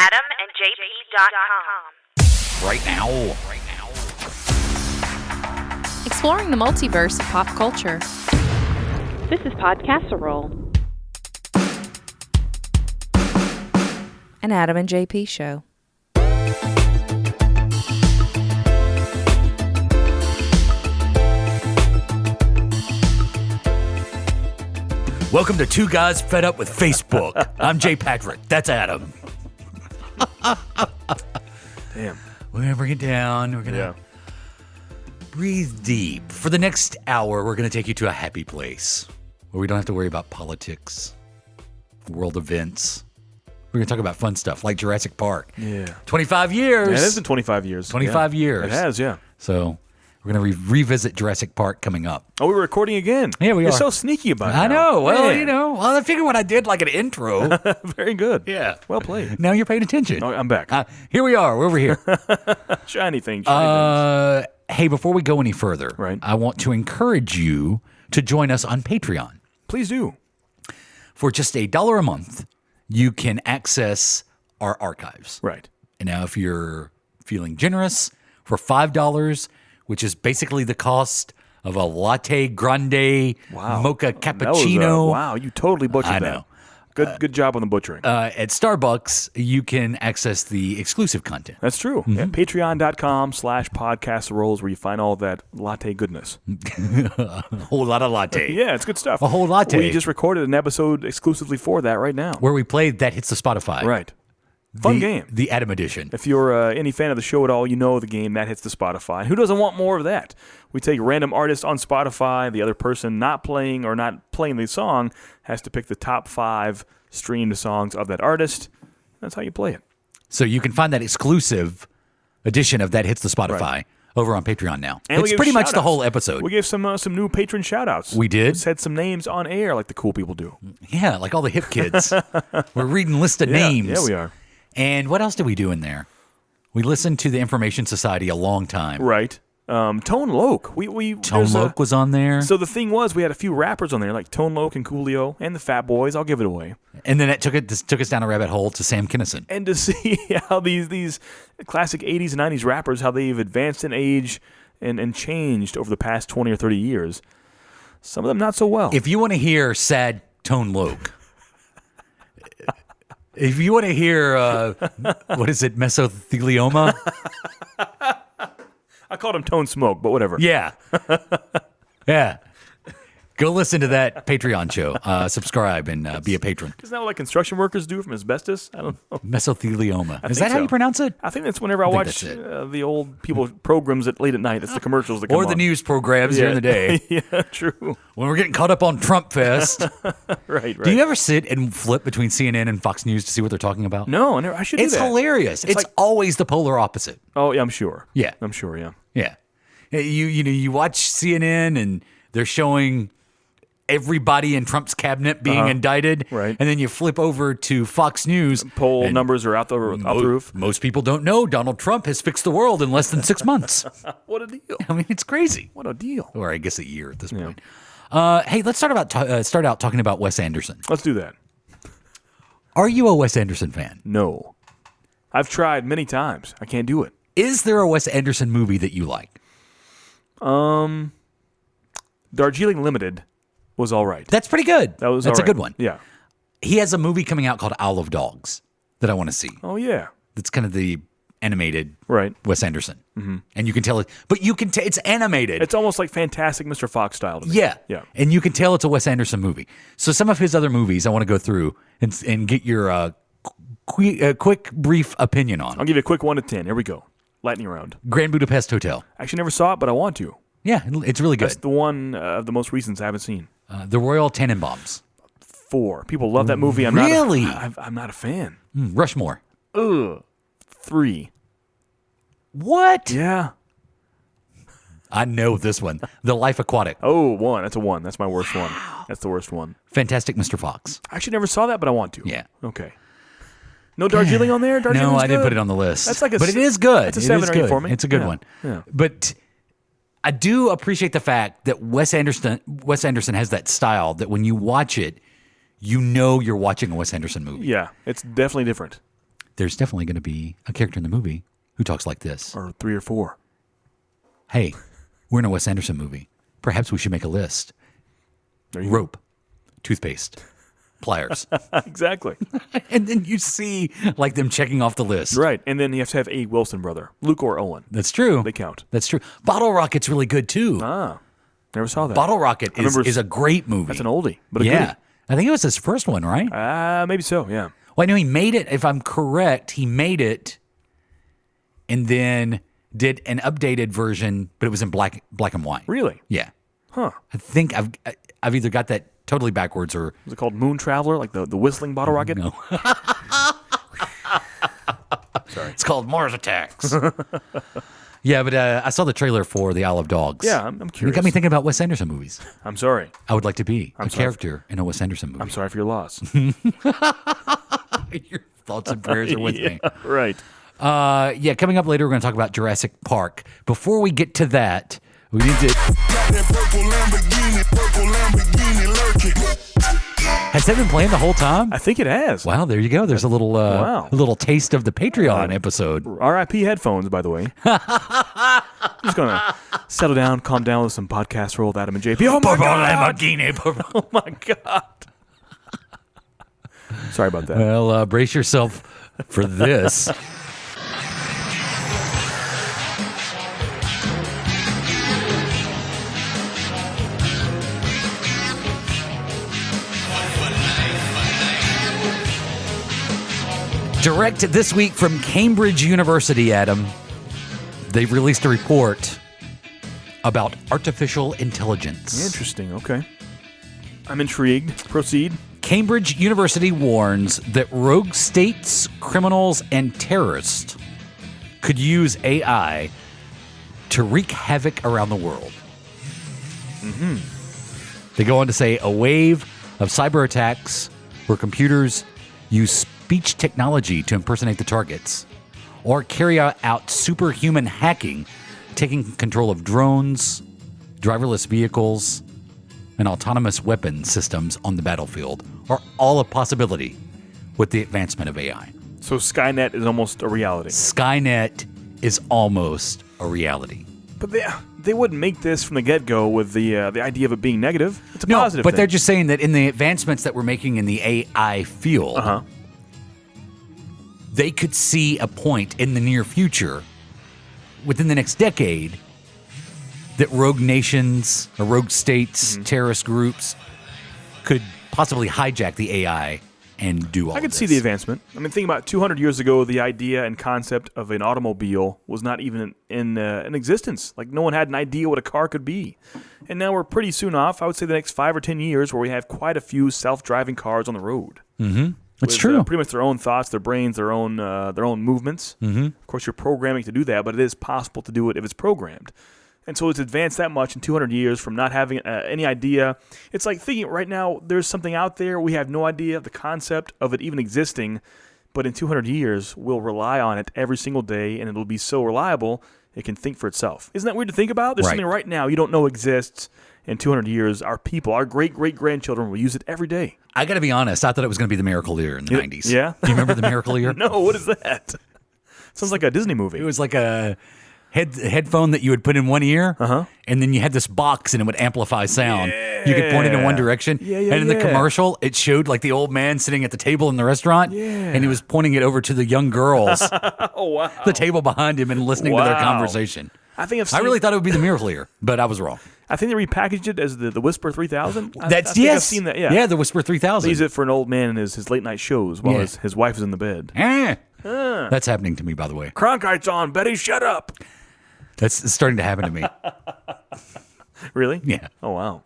AdamandJP.com. Right now. Exploring the multiverse of pop culture. This is Podcasserole. An Adam and JP show. Welcome to Two Guys Fed Up with Facebook. I'm Jay Patrick. That's Adam. Damn. We're going to bring it down. We're going to breathe deep. For the next hour, we're going to take you to a happy place where we don't have to worry about politics, world events. We're going to talk about fun stuff like Jurassic Park. Yeah. 25 years. Yeah, it has been 25 years. 25 years. It has, yeah. So we're going to revisit Jurassic Park coming up. Oh, we're recording again. Yeah, we are. You're so sneaky about it. I know. Well, Man. you know. Well, I figured when I did like an intro. Very good. Yeah. Well played. Now you're paying attention. Oh, I'm back. Here we are. We're over here. Shiny thing. Shiny things. Hey, before we go any further, Right. I want to encourage you to join us on Patreon. Please do. For just $1 a month, you can access our archives. Right. And now if you're feeling generous, for $5, which is basically the cost of a latte grande mocha cappuccino. Wow, you totally butchered I that. know. Good job on the butchering. At Starbucks, you can access the exclusive content. That's true. Mm-hmm. Yeah, Patreon.com/podcastroles where you find all that latte goodness. A whole lot of latte. Yeah, it's good stuff. A whole latte. We just recorded an episode exclusively for that right now. Where we played That Hits the Spotify. Right. Fun game. The Adam edition. If you're any fan of the show at all, you know the game That Hits the Spotify. Who doesn't want more of that? We take a random artist on Spotify. The other person not playing the song has to pick the top 5 streamed songs of that artist. That's how you play it. So you can find that exclusive edition of That Hits the Spotify over on Patreon now. And it's pretty much the whole episode. We gave some new patron shout-outs. We did? We said some names on air like the cool people do. Yeah, like all the hip kids. We're reading list of names. Yeah, we are. And what else did we do in there? We listened to the Information Society a long time. Right. Tone Loc. Tone Loc was on there. So the thing was, we had a few rappers on there, like Tone Loc and Coolio and the Fat Boys. I'll give it away. And then it took us down a rabbit hole to Sam Kinison. And to see how these classic 80s and 90s rappers, how they've advanced in age and changed over the past 20 or 30 years. Some of them not so well. If you want to hear sad Tone Loc, if you want to hear, what is it, mesothelioma? I called him Tone Smoke, but whatever. Yeah. Yeah. Go listen to that Patreon show. Subscribe and be a patron. Isn't that what like construction workers do from asbestos? I don't know. Mesothelioma. Is think that how so. you pronounce it? I think that's whenever I watch the old people programs at late at night. It's the commercials that come Or the on. news programs during the day. Yeah, true. When we're getting caught up on Trump Fest. Right. Do you ever sit and flip between CNN and Fox News to see what they're talking about? No, I should do that. It's hilarious. It's like- always the polar opposite. Oh, yeah, I'm sure. Yeah. I'm sure, yeah. Yeah. You watch CNN and they're showing everybody in Trump's cabinet being indicted. Right. And then you flip over to Fox News. Poll and numbers are out the roof. Most people don't know Donald Trump has fixed the world in less than 6 months. What a deal. I mean, it's crazy. What a deal. Or I guess a year at this point. Hey, let's start out talking about Wes Anderson. Let's do that. Are you a Wes Anderson fan? No. I've tried many times. I can't do it. Is there a Wes Anderson movie that you like? Darjeeling Limited was all right. That's pretty good. That's a good one. Yeah. He has a movie coming out called Isle of Dogs that I want to see. Oh, yeah. It's kind of the animated Right. Wes Anderson. Mm-hmm. And you can tell it, but you can it's animated. It's almost like Fantastic Mr. Fox style to me. Yeah. Yeah. And you can tell it's a Wes Anderson movie. So some of his other movies I want to go through and get your quick, brief opinion on. I'll give you a quick 1 to 10. Here we go. Lightning round. Grand Budapest Hotel. Actually never saw it, but I want to. Yeah, it's really good. That's the one of the most recents I haven't seen. The Royal Tenenbaums. 4. People love that movie. I'm Really? I'm not a fan. Rushmore. Ugh. 3. What? Yeah. I know this one. The Life Aquatic. Oh, 1. That's a 1. That's my worst one. That's the worst one. Fantastic Mr. Fox. I actually never saw that, but I want to. Yeah. Okay. No Darjeeling on there? No, I didn't put it on the list. That's like but it is good. That's a 7 or 8 for me. It's a good one. Yeah. But I do appreciate the fact that Wes Anderson has that style that when you watch it, you know you're watching a Wes Anderson movie. Yeah, it's definitely different. there's definitely going to be a character in the movie who talks like this. Or 3 or 4. Hey, we're in a Wes Anderson movie. Perhaps we should make a list. There you Rope, toothpaste, pliers. Exactly. And then you see like them checking off the list. Right. And then you have to have a Wilson brother, Luke or Owen. That's true. They count. That's true. Bottle Rocket's really good too. Ah, never saw that. Bottle Rocket is a great movie. That's an oldie, but a yeah. I think it was his first one, right? goodie. Maybe so, yeah. Well, I know he made it, if I'm correct, he made it and then did an updated version, but it was in black and white. Really? Yeah. Huh. I think I've either got that totally backwards or... Was it called Moon Traveler, like the whistling bottle rocket? No. Sorry. It's called Mars Attacks. Yeah, but I saw the trailer for The Isle of Dogs. Yeah, I'm curious. It got me thinking about Wes Anderson movies. I'm sorry. I would like to be a sorry character in a Wes Anderson movie. I'm sorry for your loss. Your thoughts and prayers are with me. Right. Yeah, coming up later, we're going to talk about Jurassic Park. Before we get to that, we need to... Has that been playing the whole time? I think it has. Wow, there you go. There's a little a little taste of the Patreon episode. R.I.P. headphones, by the way. I'm just going to settle down, calm down with some podcast roll with Adam and JP. Oh, my God. Oh, my God. Sorry about that. Well, brace yourself for this. Direct this week from Cambridge University, Adam. They've released a report about artificial intelligence. Interesting. Okay. I'm intrigued. Proceed. Cambridge University warns that rogue states, criminals, and terrorists could use AI to wreak havoc around the world. Mm-hmm. They go on to say a wave of cyber attacks where computers use speech technology to impersonate the targets or carry out superhuman hacking, taking control of drones, driverless vehicles, and autonomous weapon systems on the battlefield are all a possibility with the advancement of AI. So Skynet is almost a reality. Skynet is almost a reality. But they wouldn't make this from the get-go with the idea of it being negative. It's a positive but thing. they're just saying that in the advancements that we're making in the AI field, they could see a point in the near future, within the next decade, that rogue nations or rogue states, terrorist groups, could possibly hijack the AI and do all I could this. see the advancement. I mean, think about 200 years ago, the idea and concept of an automobile was not even in existence. Like, no one had an idea what a car could be. And now we're pretty soon off, I would say the next 5 or 10 years, where we have quite a few self-driving cars on the road. Mm-hmm. It's with, true. Pretty much their own thoughts, their brains, their own movements. Mm-hmm. Of course, you're programming to do that, but it is possible to do it if it's programmed. And so it's advanced that much in 200 years from not having any idea. It's like thinking right now there's something out there. We have no idea of the concept of it even existing. But in 200 years, we'll rely on it every single day, and it'll be so reliable it can think for itself. Isn't that weird to think about? There's something right now you don't know exists. In 200 years, our people, our great-great-grandchildren will use it every day. I got to be honest. I thought it was going to be the Miracle Ear in the 90s. Yeah? Do you remember the Miracle Ear? No, what is that? Sounds like a Disney movie. It was like a headphone that you would put in one ear, and then you had this box and it would amplify sound. Yeah. You could point it in one direction. Yeah, and in the commercial, it showed like the old man sitting at the table in the restaurant, and he was pointing it over to the young girls, Oh, wow. the table behind him, and listening to their conversation. I think I really thought it would be the Miracle Ear, but I was wrong. I think they repackaged it as the Whisper 3000. That's I've yes. seen that. Yeah, Yeah, the Whisper 3000. They use it for an old man in his late night shows while his wife is in the bed. That's happening to me, by the way. Cronkite's on, Betty, shut up. That's starting to happen to me. Really? Yeah. Oh, wow.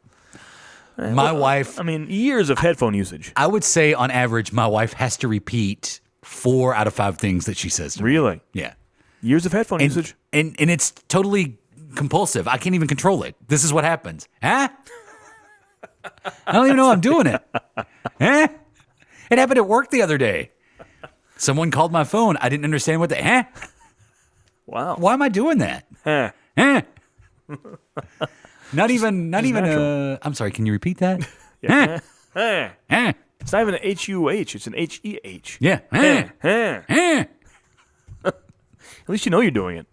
My wife, I mean, years of headphone usage. I would say on average, my wife has to repeat 4 out of 5 things that she says to me. Really? Yeah. Years of headphone usage? And it's totally compulsive. I can't even control it. This is what happens. Huh? I don't even know I'm doing it. Huh? It happened at work the other day. Someone called my phone. I didn't understand what huh? Wow. Why am I doing that? Huh. Huh? Not even I'm sorry, can you repeat that? Yeah. Huh. Huh? It's not even an H-U-H. It's an H-E-H. Yeah. At least you know you're doing it.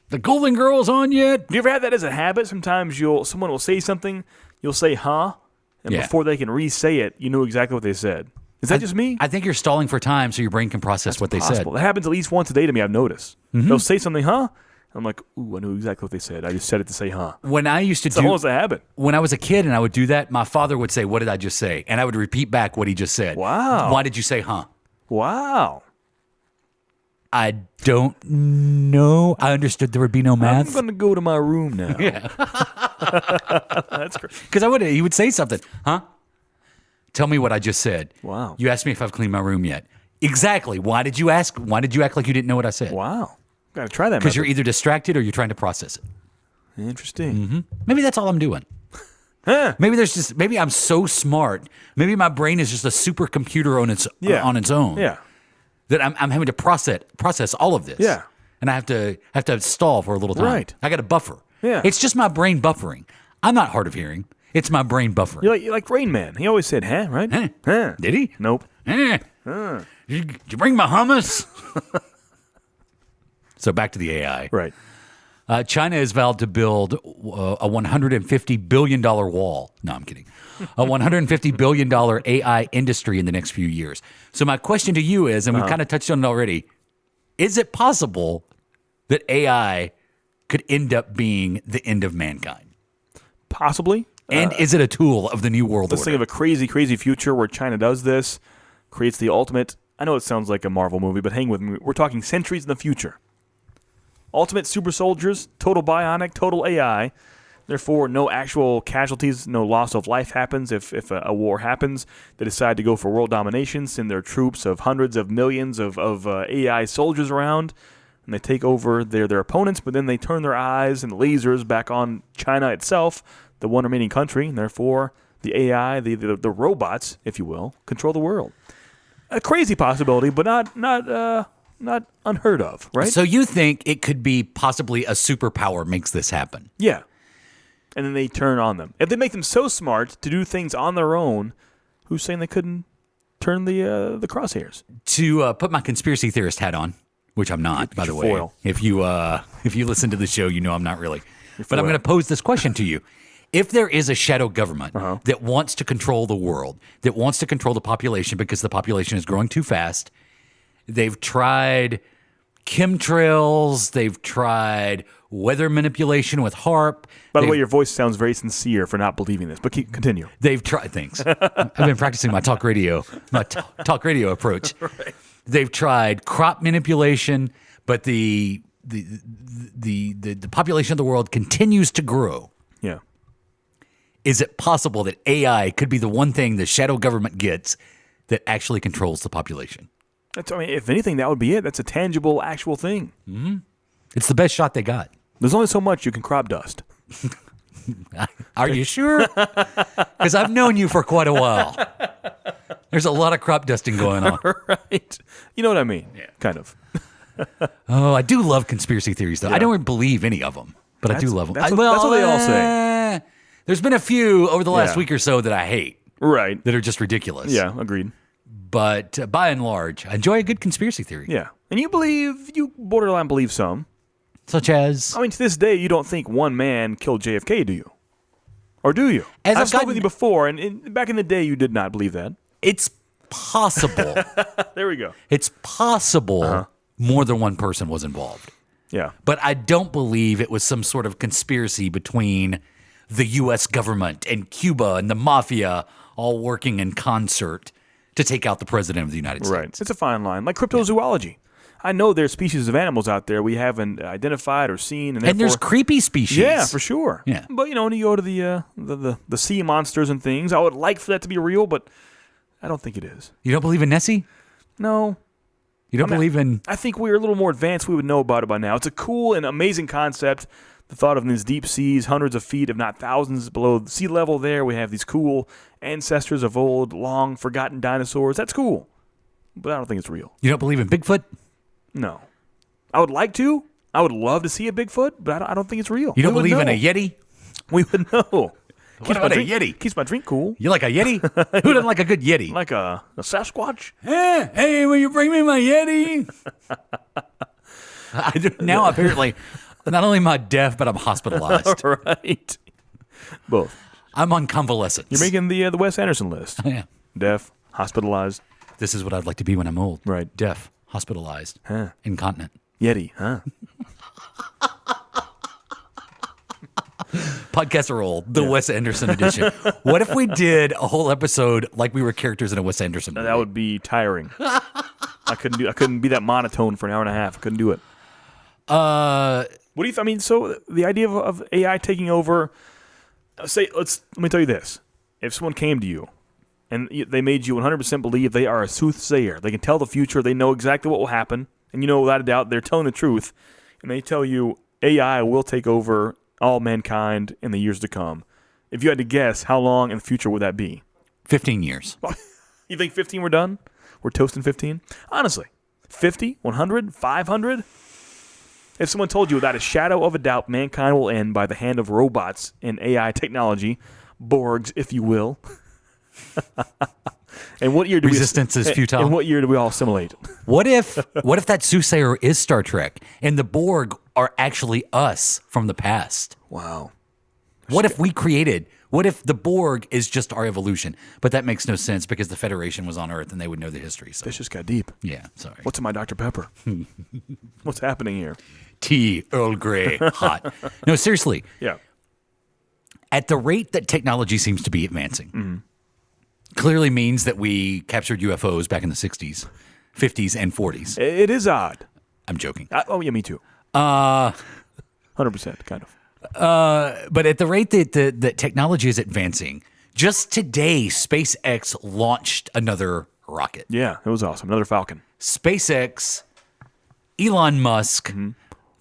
The Golden Girl's on yet? Do you ever have that as a habit? Sometimes someone will say something, you'll say, huh? And Yeah. before they can re-say it, you know exactly what they said. Is that just me? I think you're stalling for time so your brain can process what they said. Possible. That happens at least once a day to me, I've noticed. They'll say something, huh? I'm like, ooh, I knew exactly what they said. I just said it to say, huh. When I used to It's almost a habit. when I was a kid and I would do that, my father would say, "What did I just say?" And I would repeat back what he just said. Wow. Why did you say, huh? Wow. I don't know. I understood there would be no I'm math. going to go to my room now. Yeah. That's great. Because he would say something, huh? Tell me what I just said. Wow. You asked me if I've cleaned my room yet. Exactly. Why did you ask? Why did you act like you didn't know what I said? Wow. Got to try that Because you're method. either distracted or you're trying to process it. Interesting. Maybe that's all I'm doing. Huh. Maybe I'm so smart. Maybe my brain is just a supercomputer on its own. Yeah. That I'm having to process all of this. Yeah. And I have to stall for a little time. Right. I got to buffer. Yeah. It's just my brain buffering. I'm not hard of hearing. It's my brain buffering. You're like Rain Man. He always said, huh, right? Huh. Huh. Did he? Nope. Did you bring my hummus? So back to the AI. Right. China has vowed to build a $150 billion wall. No, I'm kidding. A $150 billion AI industry in the next few years. So my question to you is, and we've kind of touched on it already, is it possible that AI could end up being the end of mankind? Possibly. And is it a tool of the new world Let's order? think of a crazy, crazy future where China does this, creates the ultimate. I know it sounds like a Marvel movie, but hang with me. We're talking centuries in the future. Ultimate super soldiers, total bionic, total AI. Therefore, no actual casualties, no loss of life happens if a war happens. They decide to go for world domination, send their troops of hundreds of millions of AI soldiers around, and they take over their opponents, but then they turn their eyes and lasers back on China itself, the one remaining country, and therefore the AI, the robots, if you will, control the world. A crazy possibility, but not unheard of, right? So you think it could be possibly a superpower makes this happen? Yeah. And then they turn on them. If they make them so smart to do things on their own, who's saying they couldn't turn the crosshairs? To put my conspiracy theorist hat on, which I'm not, by the way. foil. If you listen to the show, you know I'm not really. But foil. I'm going to pose this question to you. If there is a shadow government that wants to control the world, that wants to control the population because the population is growing too fast, they've tried chemtrails, they've tried weather manipulation with HARP. By the way, your voice sounds very sincere for not believing this, but continue. They've tried things. I've been practicing my talk radio approach. Right. They've tried crop manipulation, but the population of the world continues to grow. Yeah. Is it possible that AI could be the one thing the shadow government gets that actually controls the population? If anything, that would be it. That's a tangible, actual thing. Mm-hmm. It's the best shot they got. There's only so much you can crop dust. Are you sure? Because I've known you for quite a while. There's a lot of crop dusting going on. Right. You know what I mean? Yeah. Kind of. Oh, I do love conspiracy theories, though. Yeah. I don't believe any of them, but I do love them. That's what they all say. There's been a few over the last week or so that I hate. Right. That are just ridiculous. Yeah, agreed. But by and large, I enjoy a good conspiracy theory. Yeah. And you borderline believe some. Such as? I mean, to this day, you don't think one man killed JFK, do you? Or do you? As I've spoken with you before, and back in the day, you did not believe that. It's possible. There we go. It's possible more than one person was involved. Yeah. But I don't believe it was some sort of conspiracy between the U.S. government and Cuba and the mafia all working in concert to take out the president of the United States. Right. It's a fine line. Like cryptozoology. I know there's species of animals out there we haven't identified or seen. And there's creepy species. Yeah, for sure. Yeah. But, when you go to the sea monsters and things, I would like for that to be real, but I don't think it is. You don't believe in Nessie? No. You don't believe in... I think we're a little more advanced. We would know about it by now. It's a cool and amazing concept. The thought of these deep seas, hundreds of feet, if not thousands below sea level there, we have these cool ancestors of old, long forgotten dinosaurs. That's cool. But I don't think it's real. You don't believe in Bigfoot? No. I would like to. I would love to see a Bigfoot, but I don't think it's real. You don't believe in a Yeti? We would know. What about a Yeti? Keeps my drink cool. You like a Yeti? Who doesn't like a good Yeti? Like a Sasquatch? Hey, will you bring me my Yeti? Now, apparently, not only am I deaf, but I'm hospitalized. Right. Both. I'm on convalescence. You're making the Wes Anderson list. Yeah. Deaf, hospitalized. This is what I'd like to be when I'm old. Right. Deaf, hospitalized, incontinent. Yeti, huh? Podcast roll, the Wes Anderson edition. What if we did a whole episode like we were characters in a Wes Anderson movie? That would be tiring. I couldn't be that monotone for an hour and a half. I couldn't do it. What do you? I mean, so the idea of AI taking over. Let me tell you this: if someone came to you and they made you 100% believe they are a soothsayer, they can tell the future, they know exactly what will happen, and you know without a doubt they're telling the truth, and they tell you AI will take over all mankind in the years to come. If you had to guess, how long in the future would that be? 15 years. You think 15 we're done? We're toasting 15? Honestly, 50, 100, 500? If someone told you without a shadow of a doubt mankind will end by the hand of robots and AI technology, Borgs, if you will. And what year do Resistance is futile. And what year do we all assimilate? What if that soothsayer is Star Trek and the Borg are actually us from the past? Wow. What if the Borg is just our evolution? But that makes no sense because the Federation was on Earth and they would know the history. So. This just got deep. Yeah, sorry. What's in my Dr. Pepper? What's happening here? Tea, Earl Grey, hot. No, seriously. Yeah. At the rate that technology seems to be advancing, clearly means that we captured UFOs back in the 60s, 50s, and 40s. It is odd. I'm joking. Oh, yeah, me too. 100%, kind of. But at the rate that technology is advancing, just today, SpaceX launched another rocket. Yeah, it was awesome. Another Falcon. SpaceX, Elon Musk,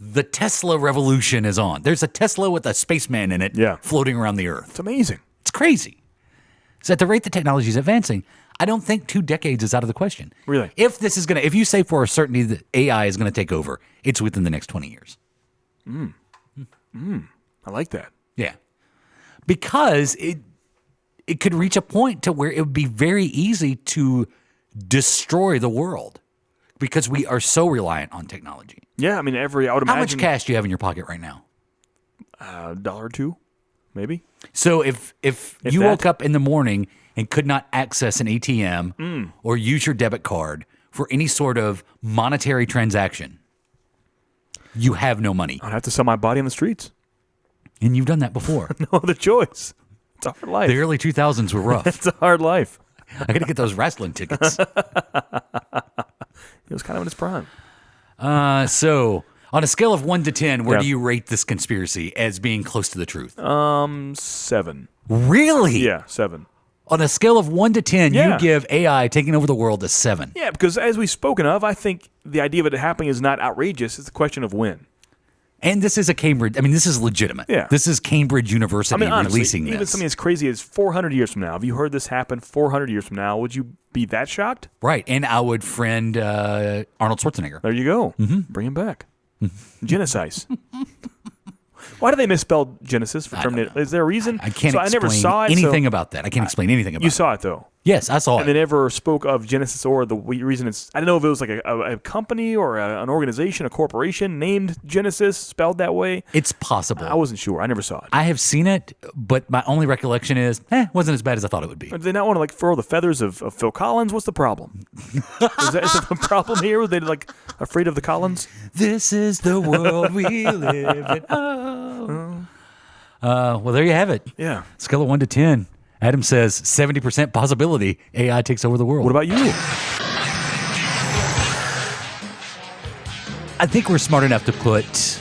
the Tesla revolution is on. There's a Tesla with a spaceman in it floating around the Earth. It's amazing. It's crazy. So at the rate that technology is advancing, I don't think 2 decades is out of the question. Really? If you say for a certainty that AI is going to take over, it's within the next 20 years. I like that. Yeah. Because it could reach a point to where it would be very easy to destroy the world because we are so reliant on technology. Yeah, I mean, I would imagine. How much cash do you have in your pocket right now? $1 or $2, maybe. So if you woke up in the morning and could not access an ATM or use your debit card for any sort of monetary transaction, you have no money. I'd have to sell my body on the streets. And you've done that before. No other choice. It's a hard life. The early 2000s were rough. It's a hard life. I got to get those wrestling tickets. It was kind of in its prime. So, on a scale of 1 to 10, where do you rate this conspiracy as being close to the truth? 7. Really? Yeah, 7. On a scale of 1 to 10, you give AI taking over the world a 7. Yeah, because as we've spoken of, I think the idea of it happening is not outrageous. It's a question of when. And this is this is legitimate. Yeah. This is Cambridge University honestly, releasing this. Even something as crazy as 400 years from now, if you heard this happen 400 years from now, would you be that shocked? Right. And I would friend Arnold Schwarzenegger. There you go. Bring him back. Genesis. Why do they misspell Genesis for Terminator? Is there a reason? I can't I never explain saw it, anything about that. I can't explain anything about it. You saw it, though. Yes, I saw it. And they never spoke of Genesis or the reason it's... I don't know if it was like a company or an organization, a corporation named Genesis, spelled that way. It's possible. I wasn't sure. I never saw it. I have seen it, but my only recollection is, wasn't as bad as I thought it would be. Did they not want to furl the feathers of Phil Collins? What's the problem? is that the problem here? Were they afraid of the Collins? This is the world we live in. Well, there you have it. Yeah. Scale of 1 to 10. Adam says 70% possibility AI takes over the world. What about you? I think we're smart enough to put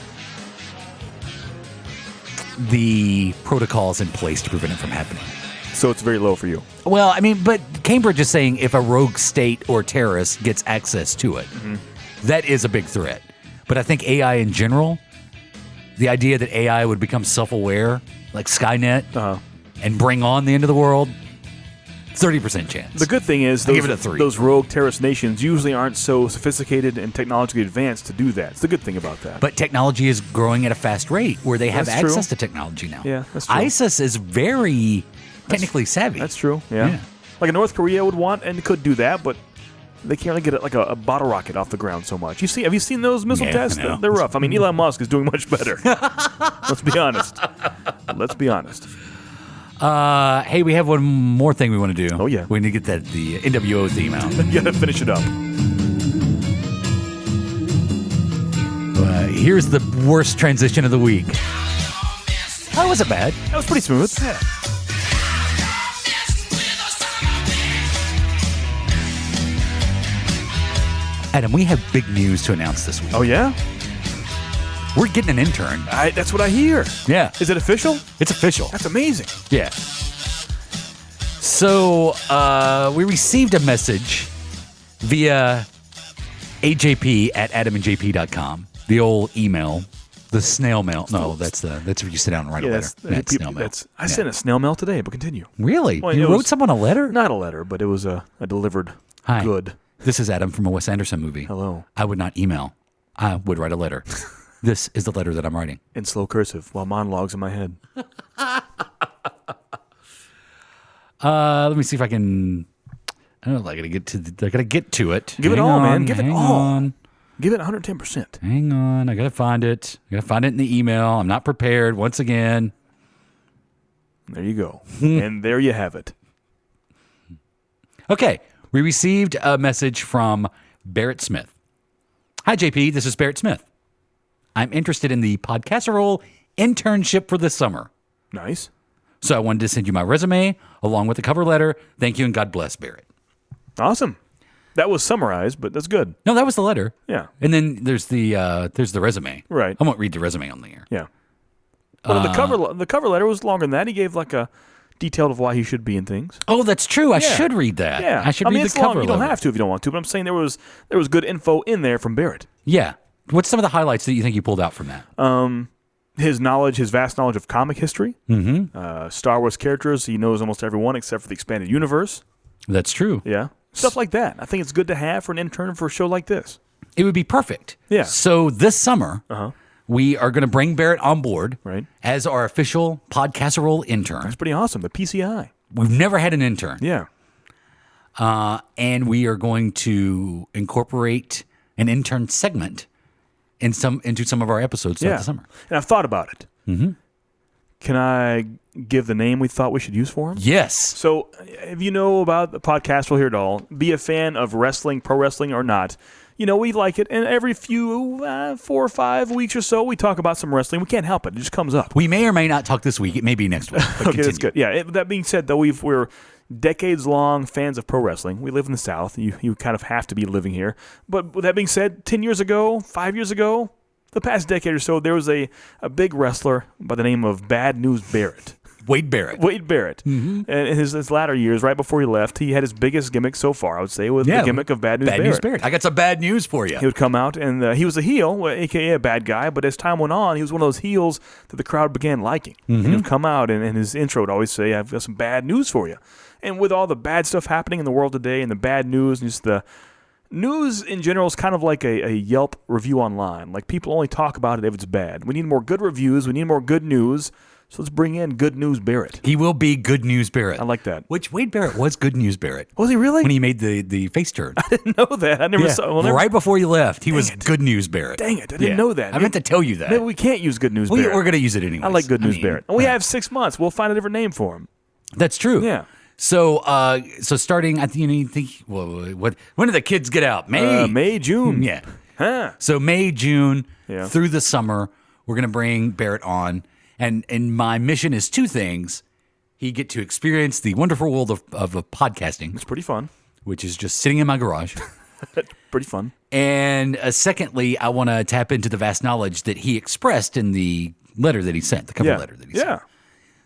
the protocols in place to prevent it from happening. So it's very low for you. Well, but Cambridge is saying if a rogue state or terrorist gets access to it, that is a big threat. But I think AI in general, the idea that AI would become self-aware, like Skynet, and bring on the end of the world, 30% chance. The good thing is I give it a 3. those rogue terrorist nations usually aren't so sophisticated and technologically advanced to do that. It's the good thing about that. But technology is growing at a fast rate where they have That's true. access to technology now. Yeah, that's true. ISIS is very technically savvy. That's true. Yeah. Like North Korea would want and could do that, but they can't really get a bottle rocket off the ground so much. Have you seen those missile tests? I know. They're rough. I mean, Elon Musk is doing much better. Let's be honest. Hey, we have one more thing we want to do. Oh, yeah. We need to get the NWO theme out. You gotta finish it up. Here's the worst transition of the week. That wasn't bad. That was pretty smooth. Yeah. Adam, we have big news to announce this week. Oh, yeah? We're getting an intern. That's what I hear. Yeah. Is it official? It's official. That's amazing. Yeah. So we received a message via ajp@adamandjp.com, the old email, the snail mail. No, that's if you sit down and write a letter. That's snail mail. I sent a snail mail today, but continue. Really? Well, you it wrote was- someone a letter? Not a letter, but it was a delivered Hi. good. This is Adam from a Wes Anderson movie. Hello. I would not email. I would write a letter. This is the letter that I'm writing. In slow cursive, while monologues in my head. Let me see if I can. I don't know. I gotta get to it. Give it Hang all, on, man. Give it hang all. on. Give it 110%. Hang on. I gotta find it. I gotta find it in the email. I'm not prepared. Once again. There you go. And there you have it. Okay. We received a message from Barrett Smith. Hi, JP. This is Barrett Smith. I'm interested in the Podcasserole internship for this summer. Nice. So I wanted to send you my resume along with the cover letter. Thank you and God bless, Barrett. Awesome. That was summarized, but that's good. No, that was the letter. Yeah. And then there's the resume. Right. I won't read the resume on the air. Yeah. Well, the cover letter was longer than that. He gave like a detailed of why he should be in things. Oh, that's true. I Yeah. should read that. Yeah. I should read it's the cover long. You don't letter. have to if you don't want to, but I'm saying there was good info in there from Barrett. Yeah. What's some of the highlights that you think you pulled out from that? His vast knowledge of comic history, Star Wars characters. He knows almost everyone except for the expanded universe. That's true. Yeah. Stuff like that. I think it's good to have for an intern for a show like this. It would be perfect. Yeah. So this summer, we are going to bring Barrett on board Right. as our official Podcasserole intern. That's pretty awesome. The PCI. We've never had an intern. Yeah. And we are going to incorporate an intern segment into some of our episodes throughout Yeah. the summer. And I've thought about it. Mm-hmm. Can I give the name we thought we should use for him? Yes. So, if you know about the podcast, we'll hear it all. Be a fan of wrestling, pro wrestling, or not. You know, we like it. And every few 4 or 5 weeks or so, we talk about some wrestling. We can't help it. It just comes up. We may or may not talk this week. It may be next week. But Okay, that's continue. good. Yeah, that being said, though, we're decades-long fans of pro wrestling. We live in the South. You kind of have to be living here. But with that being said, 10 years ago, 5 years ago, the past decade or so, there was a big wrestler by the name of Bad News Barrett. Wade Barrett. Wade Barrett. And in his latter years, right before he left, he had his biggest gimmick so far, I would say, with the gimmick of Bad News Barrett. Bad News Barrett. I got some bad news for you. He would come out, and he was a heel, a.k.a. a bad guy, but as time went on, he was one of those heels that the crowd began liking. And he would come out, and his intro would always say, I've got some bad news for you. And with all the bad stuff happening in the world today, and the bad news, and just the news in general is kind of like a Yelp review online. Like, people only talk about it if it's bad. We need more good reviews. We need more good news. So let's bring in Good News Barrett. He will be Good News Barrett. I like that. Which Wade Barrett was Good News Barrett. Was he really? When he made the face turn. I didn't know that. I never saw. Well, never, Right before he left, he was it. Good News Barrett. Dang it! I didn't know that. I meant to tell you that. Maybe we can't use Good News Barrett. We're going to use it anyway. I like Good News Barrett. And we have 6 months. We'll find a different name for him. That's true. Yeah. So starting, I think, you think, when do the kids get out? May? May, June. Yeah. Huh. So May, June, Yeah. through the summer, we're going to bring Barrett on. And my mission is 2 things. He get to experience the wonderful world of podcasting, It's pretty fun. which is just sitting in my garage. Pretty fun. And secondly, I want to tap into the vast knowledge that he expressed in the letter that he sent, the cover letter that he sent. Yeah.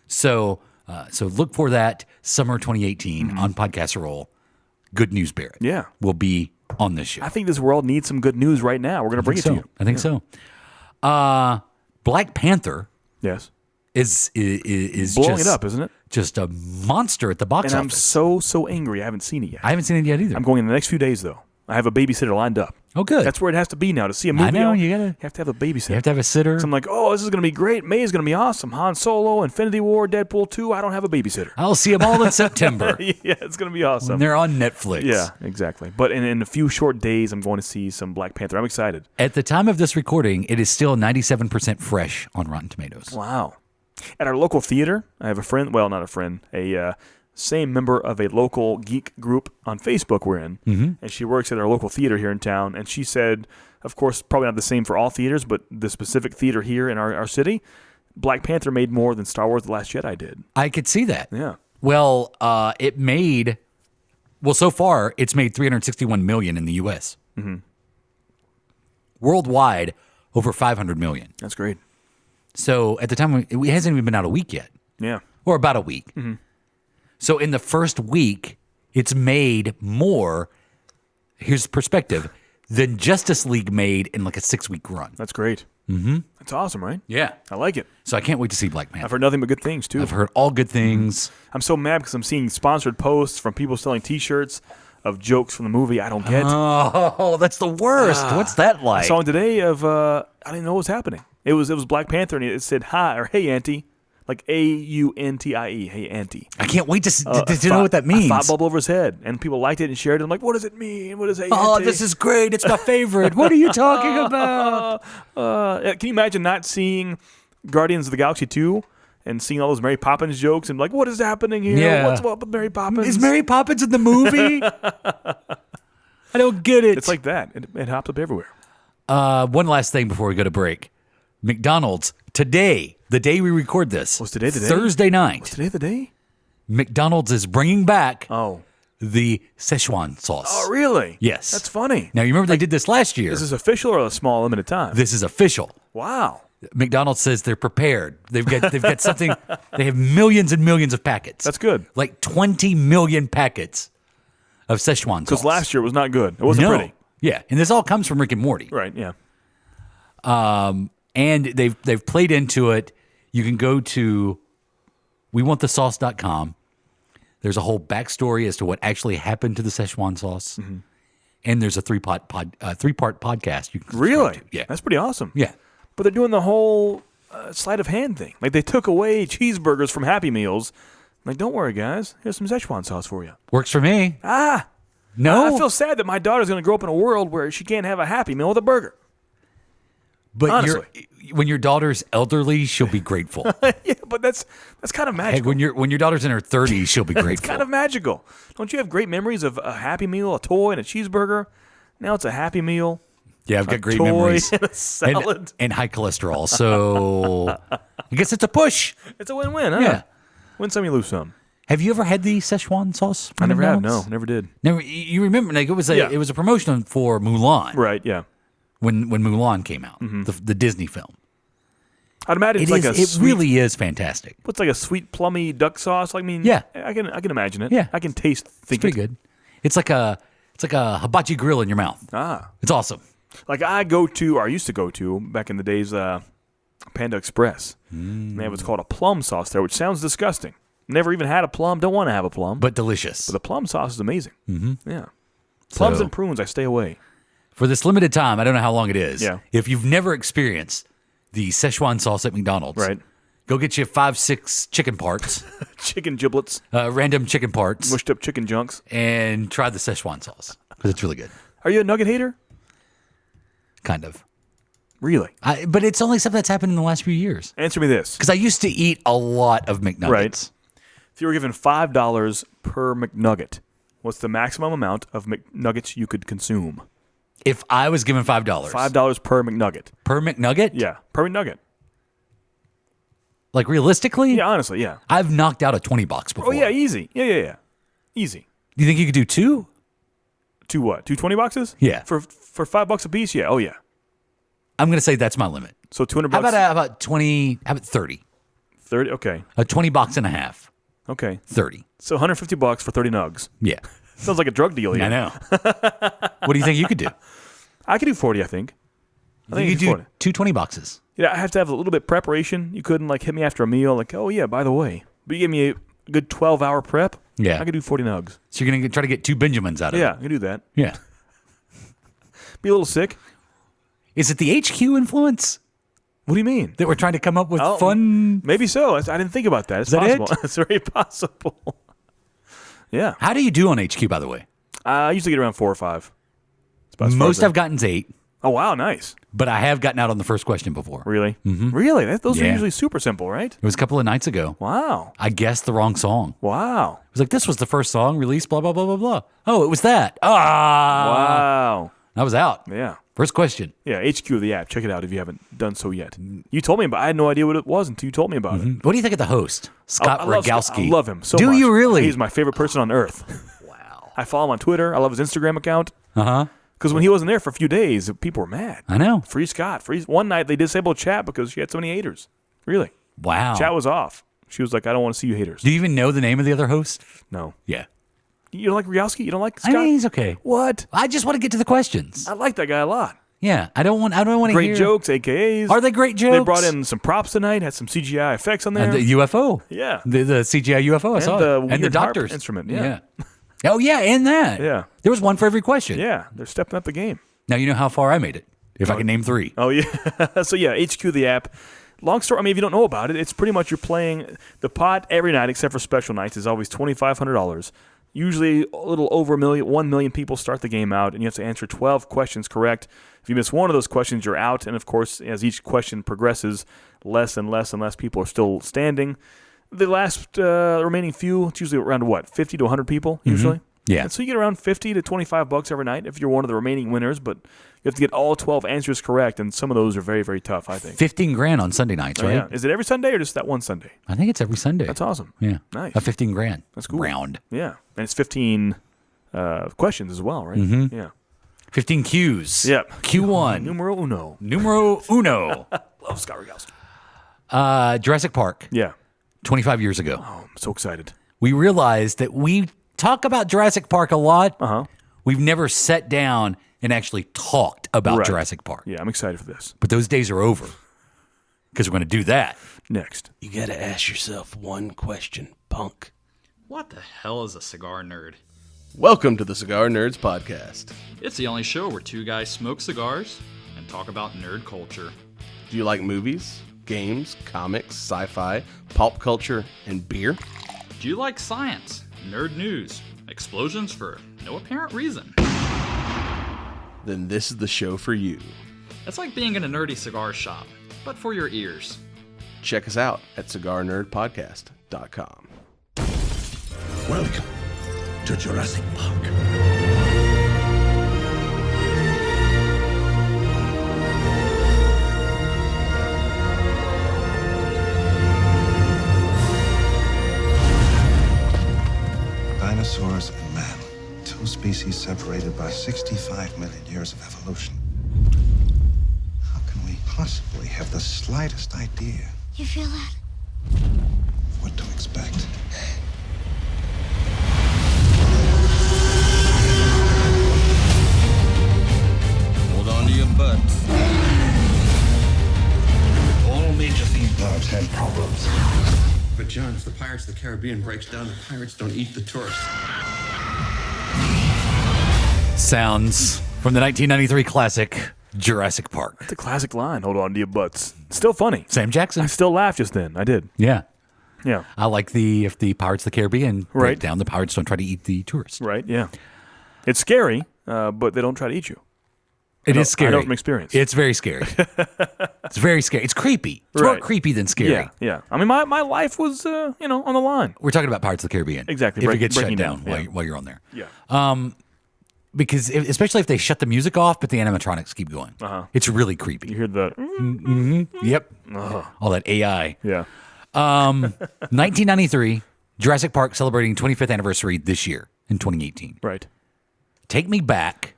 So look for that summer 2018 on Podcasserole. Good News Barrett. Yeah. Will be on this show. I think this world needs some good news right now. We're going to bring it to you. I think so. Black Panther Yes. is blowing just, it up, isn't it? Just a monster at the box And I'm office. so angry. I haven't seen it yet. I haven't seen it yet either. I'm going in the next few days, though. I have a babysitter lined up. Oh, good. That's where it has to be now. To see a movie, I know, you have to have a babysitter. have to have a sitter. So I'm like, oh, this is going to be great. May is going to be awesome. Han Solo, Infinity War, Deadpool 2. I don't have a babysitter. I'll see them all in September. Yeah, it's going to be awesome. When they're on Netflix. Yeah, exactly. But in a few short days, I'm going to see some Black Panther. I'm excited. At the time of this recording, it is still 97% fresh on Rotten Tomatoes. Wow. At our local theater, I have a friend, well, not a friend, a same member of a local geek group on Facebook we're in, and she works at our local theater here in town, and she said, of course, probably not the same for all theaters, but the specific theater here in our city, Black Panther made more than Star Wars The Last Jedi did. I could see that. Yeah. Well, so far, it's made $361 million in the U.S. Mm-hmm. Worldwide, over $500 million. That's great. So at the time, it hasn't even been out a week yet. Yeah. Or about a week. Mm-hmm. So in the first week, it's made more, here's perspective, than Justice League made in like a 6-week run. That's great. Mm-hmm. That's awesome, right? Yeah. I like it. So I can't wait to see Black Panther. I've heard nothing but good things, too. I've heard all good things. I'm so mad because I'm seeing sponsored posts from people selling T-shirts of jokes from the movie I don't get. Oh, that's the worst. What's that like? I saw one today of, I didn't know what was happening. It was Black Panther, and it said, hi, or hey, Auntie. Like A-U-N-T-I-E, hey, Auntie. I can't wait to know what that means. A thought bubble over his head, and people liked it and shared it. I'm like, what does it mean? What is hey, Oh, Auntie? this is great. It's my favorite. What are you talking about? Can you imagine not seeing Guardians of the Galaxy 2 and seeing all those Mary Poppins jokes and like, what is happening here? Yeah. What's up with Mary Poppins? Is Mary Poppins in the movie? I don't get it. It's like that. It hops up everywhere. One last thing before we go to break. McDonald's, today, the day we record this. Was today the day? Thursday night. Was today the day? McDonald's is bringing back Oh. the Szechuan sauce. Oh, really? Yes. That's funny. Now, you remember they did this last year. Is this official or a small limited time? This is official. Wow. McDonald's says they're prepared. They've got something. They have millions and millions of packets. That's good. Like 20 million packets of Szechuan sauce. Because last year it was not good. It wasn't pretty. Yeah, and this all comes from Rick and Morty. Right, yeah. And they've played into it. You can go to wewantthesauce.com. There's a whole backstory as to what actually happened to the Szechuan sauce. Mm-hmm. And there's a three-part podcast you can subscribe Really? to. Yeah. That's pretty awesome. Yeah. But they're doing the whole sleight of hand thing. Like they took away cheeseburgers from Happy Meals. Like, don't worry, guys. Here's some Szechuan sauce for you. Works for me. No? I feel sad that my daughter's going to grow up in a world where she can't have a Happy Meal with a burger. But honestly. when your daughter's elderly, she'll be grateful. Yeah, but that's kind of Hey, magical. when your daughter's in her 30s, she'll be grateful. It's kind of magical. Don't you have great memories of a Happy Meal, a toy, and a cheeseburger? Now it's a Happy Meal. Yeah, I've got great toy memories. and a salad. And high cholesterol. So I guess it's a push. It's a win-win, huh? Yeah. Win some, you lose some. Have you ever had the Szechuan sauce? I never have. McDonald's? No, never did. Never. You remember? Like it was a promotion for Mulan. Right, yeah. When Mulan came out, the Disney film. I'd imagine It really is fantastic. What's like a sweet plummy duck sauce? Like, I mean, Yeah. I can imagine it. Yeah. I can taste. It's pretty good. It's like a hibachi grill in your mouth. It's awesome. Like I used to go to back in the days, Panda Express. They have what's called a plum sauce there, which sounds disgusting. Never even had a plum. Don't want to have a plum. But delicious. But the plum sauce is amazing. Mm-hmm. Yeah. Plums and prunes, I stay away. For this limited time, I don't know how long it is. Yeah. If you've never experienced the Szechuan sauce at McDonald's, Right. go get you 5-6 chicken parts, Chicken giblets, random chicken parts, mushed up chicken junks. and try the Szechuan sauce because it's really good. Are you a nugget hater? Kind of. Really? But it's only stuff that's happened in the last few years. Answer me this. Because I used to eat a lot of McNuggets. Right. If you were given $5 per McNugget, what's the maximum amount of McNuggets you could consume? If I was given $5. $5 per McNugget. Per McNugget? Yeah, per McNugget. Like realistically? Yeah, honestly, yeah. I've knocked out a 20 box before. Oh, yeah, easy. Yeah. Easy. Do you think you could do 2? 2 what? 2 20 boxes? Yeah. For $5 a piece? Yeah. Oh, yeah. I'm going to say that's my limit. So $200. How about 20? How about 30? 30? Okay. A 20 box and a half. Okay. 30. So $150 for 30 nugs. Yeah. Sounds like a drug deal here. I know. What do you think you could do? I could do 40, I think. I think you it's do 40. 220 boxes. Yeah, I have to have a little bit preparation. You couldn't like hit me after a meal, like, oh yeah, by the way, but you give me a good 12-hour prep. Yeah. I could do 40 nugs. So you're going to try to get 2 Benjamins out of Yeah, it. I can do that. Yeah. Be a little sick. Is it the HQ influence What do you mean? that we're trying to come up with Oh, fun? Maybe so. I didn't think about that. It's that it? possible. It's very possible. Yeah. How do you do on HQ, by the way? I usually get around 4 or 5. It's about as far Most as I've gotten's 8, Oh, wow. Nice. but I have gotten out on the first question before. Really? Mm-hmm. Really? Those are Yeah. usually super simple, right? It was a couple of nights ago. Wow. I guessed the wrong song. Wow. It was like, this was the first song released, blah, blah, blah, blah, blah. Oh, it was that. Wow. I was out. Yeah. First question. Yeah, HQ of the app. Check it out if you haven't done so yet. You told me about it. I had no idea what it was until you told me about it. What do you think of the host, Scott I love Scott. Rogowski? I love him so do much. you really? He's my favorite person on earth. Wow. I follow him on Twitter. I love his Instagram account. Uh-huh. Because when he wasn't there for a few days, people were mad. I know. Free Scott. One night they disabled chat because she had so many haters. Really. Wow. Chat was off. She was like, I don't want to see you haters. Do you even know the name of the other host? No. Yeah. You don't like Rogowski? You don't like Scott? I mean, he's okay. What? I just want to get to the questions. I like that guy a lot. Yeah. I don't want to Great hear. jokes, AKAs. Are they great jokes? They brought in some props tonight, had some CGI effects on there. And the UFO. Yeah. The CGI UFO. I saw the it. And the weird harp doctor's instrument, yeah. Oh, yeah. And that. Yeah. There was one for every question. Yeah, they're stepping up the game. Now you know how far I made it. If I can name 3. Oh, yeah. So, yeah, HQ the app. Long story, I mean, if you don't know about it, it's pretty much you're playing the pot every night, except for special nights, is always $2,500. Usually a little over 1 million people start the game out, and you have to answer 12 questions correct. If you miss one of those questions, you're out. And, of course, as each question progresses, less and less and less people are still standing. The last remaining few, it's usually around, 50 to 100 people, usually? Yeah. And so you get around 50 to 25 bucks every night if you're one of the remaining winners, but you have to get all 12 answers correct, and some of those are very, very tough, I think. 15 grand on Sunday nights, Oh, right? yeah. Is it every Sunday or just that one Sunday? I think it's every Sunday. That's awesome. Yeah. Nice. A 15 grand. That's cool. Round. Yeah. And it's 15 questions as well, right? Mm-hmm. Yeah. 15 Qs. Yep. Q1. Numero uno. Numero uno. Love Scott Rogowski. Jurassic Park. Yeah. 25 years ago. Oh, I'm so excited. We realized that we talk about Jurassic Park a lot. Uh-huh. We've never sat down and actually talked about Right. Jurassic Park. Yeah, I'm excited for this. But those days are over because we're going to do that. Next. You gotta ask yourself one question, punk. What the hell is a cigar nerd? Welcome to the Cigar Nerds Podcast. It's the only show where 2 guys smoke cigars and talk about nerd culture. Do you like movies, games, comics, sci-fi, pulp culture, and beer? Do you like science, nerd news, explosions for no apparent reason? Then this is the show for you. It's like being in a nerdy cigar shop, but for your ears. Check us out at cigarnerdpodcast.com. Welcome to Jurassic Park. Dinosaurs and man, 2 species separated by 65 million years of evolution. How can we possibly have the slightest idea You feel that? of what to expect? Hold on to your butts. All major theme parks had problems. But John, if the Pirates of the Caribbean breaks down, the pirates don't eat the tourists. Sounds from the 1993 classic Jurassic Park. It's a classic line. Hold on to your butts. It's still funny. Sam Jackson. I still laughed just then. I did. Yeah. Yeah. I like if the Pirates of the Caribbean break Right. down, the pirates don't try to eat the tourists. Right. Yeah. It's scary, but they don't try to eat you. It know- is scary. I know from experience. It's very scary. It's very scary. It's creepy. It's more Right. creepy than scary. Yeah. Yeah. I mean, my life was, on the line. We're talking about Pirates of the Caribbean. Exactly. If Break- it gets shut breaking down, down. Yeah. while you're on there. Yeah. Because especially if they shut the music off, but the animatronics keep going. Uh-huh. It's really You creepy. hear the. Yep. All that AI. Yeah. 1993, Jurassic Park celebrating 25th anniversary this year in 2018. Right. Take me back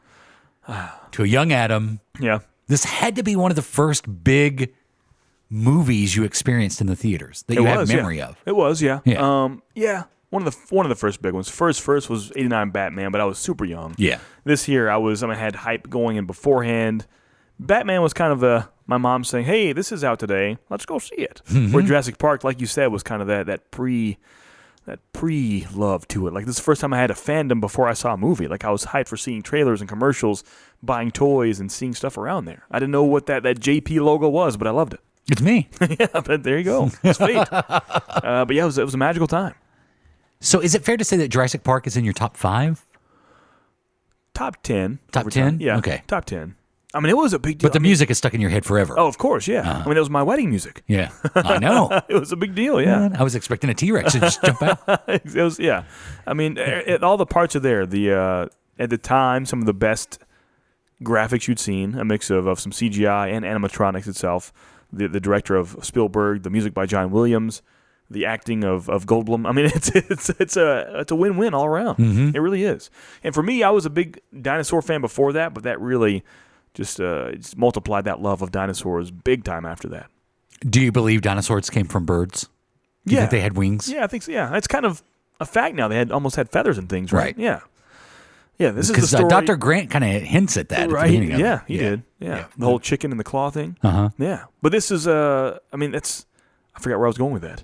to a young Adam. Yeah. This had to be one of the first big movies you experienced in the theaters that you have memory yeah. of. It was, yeah. Yeah. Yeah. One of the first big ones. First was '89 Batman, but I was super young. Yeah. This year I had hype going in beforehand. Batman was kind of my mom saying, "Hey, this is out today. Let's go see it." Where Jurassic Park, like you said, was kind of that pre-love to it. Like, this is the first time I had a fandom before I saw a movie. Like, I was hyped for seeing trailers and commercials, buying toys, and seeing stuff around there. I didn't know what that JP logo was, but I loved it. It's me. Yeah, but there you go. It's fate. But yeah, it was a magical time. So is it fair to say that Jurassic Park is in your top 5? Top 10. Top 10? Yeah. Okay. Top 10. I mean, it was a big deal. But the music is stuck in your head forever. Oh, of course, yeah. I mean, it was my wedding music. Yeah, I know. It was a big deal, yeah. Man, I was expecting a T-Rex to just jump out. It was, yeah. I mean, all the parts are there. At the time, some of the best graphics you'd seen, a mix of some CGI and animatronics itself. The director of Spielberg, the music by John Williams, the acting of Goldblum. I mean, it's a win-win all around. It really is. And for me, I was a big dinosaur fan before that, but that really just multiplied that love of dinosaurs big time after that. Do you believe dinosaurs came from birds? Do you think they had wings? Yeah, I think so. Yeah, it's kind of a fact now. They almost had feathers and things, right? Right. Yeah. Yeah, this is the Because story. Dr. Grant kind of hints at that. Right. At the beginning of Yeah, it. he did. Yeah. The whole chicken and the claw thing. Uh-huh. Yeah. But this is, I forgot where I was going with that.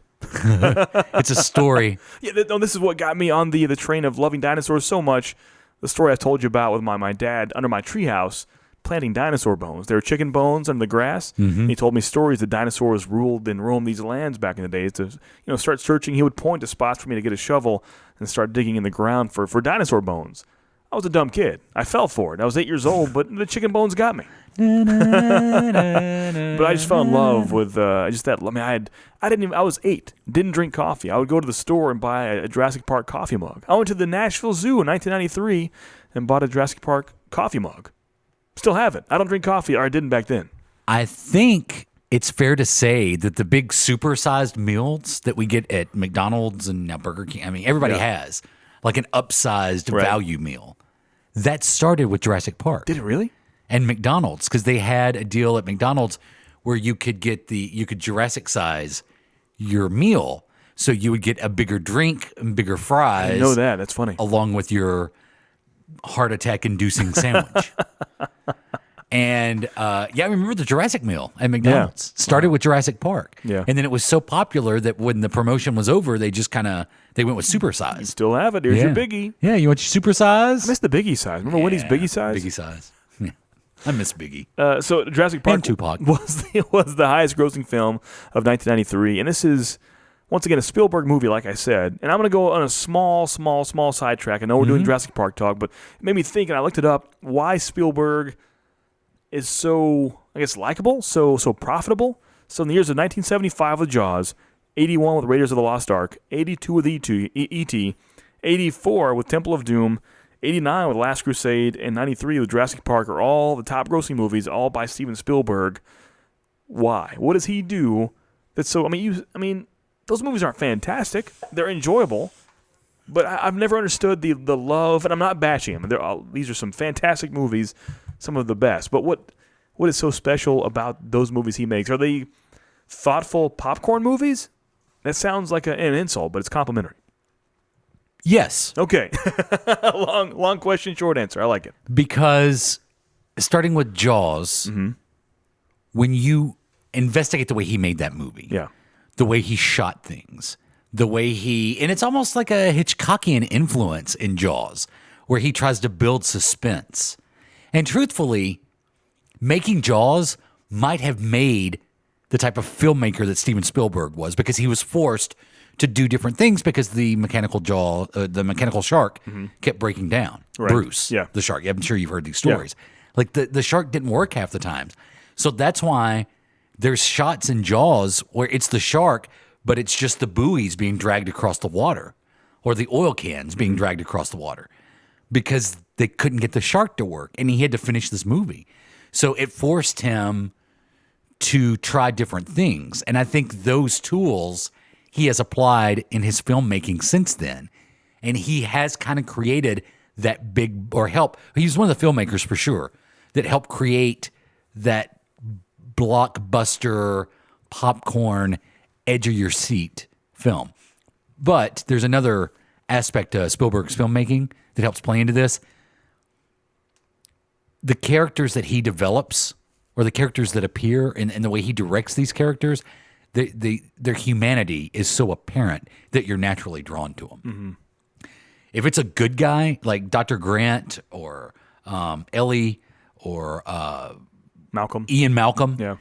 It's a story. Yeah, this is what got me on the train of loving dinosaurs so much. The story I told you about with my dad under my treehouse planting dinosaur bones. There were chicken bones under the grass. He told me stories that dinosaurs ruled and roamed these lands back in the days. To start searching, he would point to spots for me to get a shovel and start digging in the ground for dinosaur bones. I was a dumb kid. I fell for it. I was 8 years old, but the chicken bones got me. But I just fell in love with just that. I mean, I was 8, didn't drink coffee. I would go to the store and buy a Jurassic Park coffee mug. I went to the Nashville Zoo in 1993 and bought a Jurassic Park coffee mug. Still have it. I don't drink coffee, or I didn't back then. I think it's fair to say that the big supersized meals that we get at McDonald's and now Burger King, I mean, everybody has like an upsized value meal. That started with Jurassic Park. Did it really? And McDonald's, because they had a deal at McDonald's where you could Jurassic size your meal. So you would get a bigger drink and bigger fries. I didn't know that. That's funny. Along with your heart attack inducing sandwich. And I remember the Jurassic meal at McDonald's. Started with Jurassic Park. Yeah. And then it was so popular that when the promotion was over, they just they went with super size. Still have it. Here's your biggie. Yeah, you want your super size? I miss the biggie size. Remember Winnie's biggie size? Biggie size. Yeah. I miss Biggie. So Jurassic Park And Tupac. was the highest grossing film of 1993. And this is, once again, a Spielberg movie, like I said. And I'm going to go on a small sidetrack. I know we're doing Jurassic Park talk, but it made me think, and I looked it up, why Spielberg is so, I guess, likable, so profitable. So in the years of 1975 with Jaws, 81 with Raiders of the Lost Ark, 82 with E.T., 84 with Temple of Doom, 89 with Last Crusade, and 93 with Jurassic Park are all the top grossing movies, all by Steven Spielberg. Why? What does he do that's so, I mean, those movies aren't fantastic. They're enjoyable. But I've never understood the love, and I'm not bashing them. These are some fantastic movies, some of the best. But what is so special about those movies he makes? Are they thoughtful popcorn movies? That sounds like an insult, but it's complimentary. Yes. Okay. long question, short answer. I like it. Because starting with Jaws, when you investigate the way he made that movie, the way he shot things, the way and it's almost like a Hitchcockian influence in Jaws, where he tries to build suspense. And truthfully, making Jaws might have made the type of filmmaker that Steven Spielberg was, because he was forced to do different things because the mechanical shark kept breaking down. Right. Bruce, Yeah. the shark. I'm sure you've heard these stories. Like the shark didn't work half the times. So that's why there's shots in Jaws where it's the shark, but it's just the buoys being dragged across the water, or the oil cans being dragged across the water, because they couldn't get the shark to work, and he had to finish this movie. So it forced him to try different things. And I think those tools he has applied in his filmmaking since then. And he has kind of created that he's one of the filmmakers for sure that helped create that blockbuster popcorn edge of your seat film. But there's another aspect to Spielberg's filmmaking that helps play into this. The characters that he develops or the characters that appear and the way he directs these characters, their humanity is so apparent that you're naturally drawn to them. If it's a good guy like Dr. Grant or Ellie or Malcolm. Ian Malcolm, Yeah.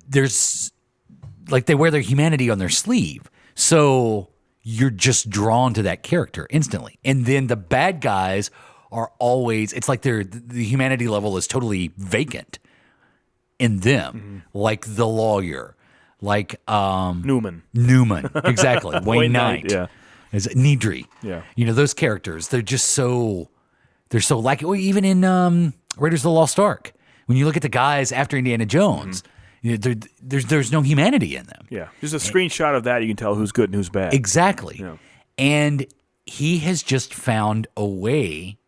there's like they wear their humanity on their sleeve. So you're just drawn to that character instantly. And then the bad guys are always, it's like the humanity level is totally vacant in them, like the lawyer, like Newman, exactly. Wayne Knight. Yeah. Is it Nedry? Yeah. Those characters, they're like, even in Raiders of the Lost Ark, when you look at the guys after Indiana Jones, there's no humanity in them. Yeah. Just a screenshot of that, you can tell who's good and who's bad. Exactly. Yeah. And he has just found a way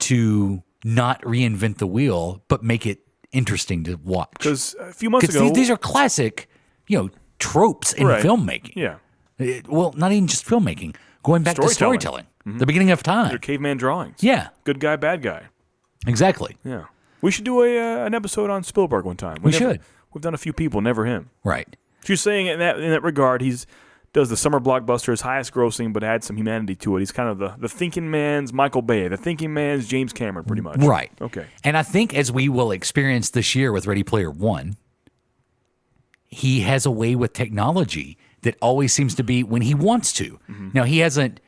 to not reinvent the wheel, but make it interesting to watch. Because a few months ago, these are classic, tropes in filmmaking. Yeah. Well, not even just filmmaking. Going back to storytelling, the beginning of time. They're caveman drawings. Yeah, Good guy, bad guy. exactly. Yeah. We should do an episode on Spielberg one time. We should. We've done a few people, never him. Right. So you're saying in that regard, he's does the summer blockbusters, highest grossing, but adds some humanity to it. He's kind of the thinking man's Michael Bay, the thinking man's James Cameron, pretty much. Right. Okay. And I think as we will experience this year with Ready Player One, he has a way with technology that always seems to be when he wants to. Now, he hasn't,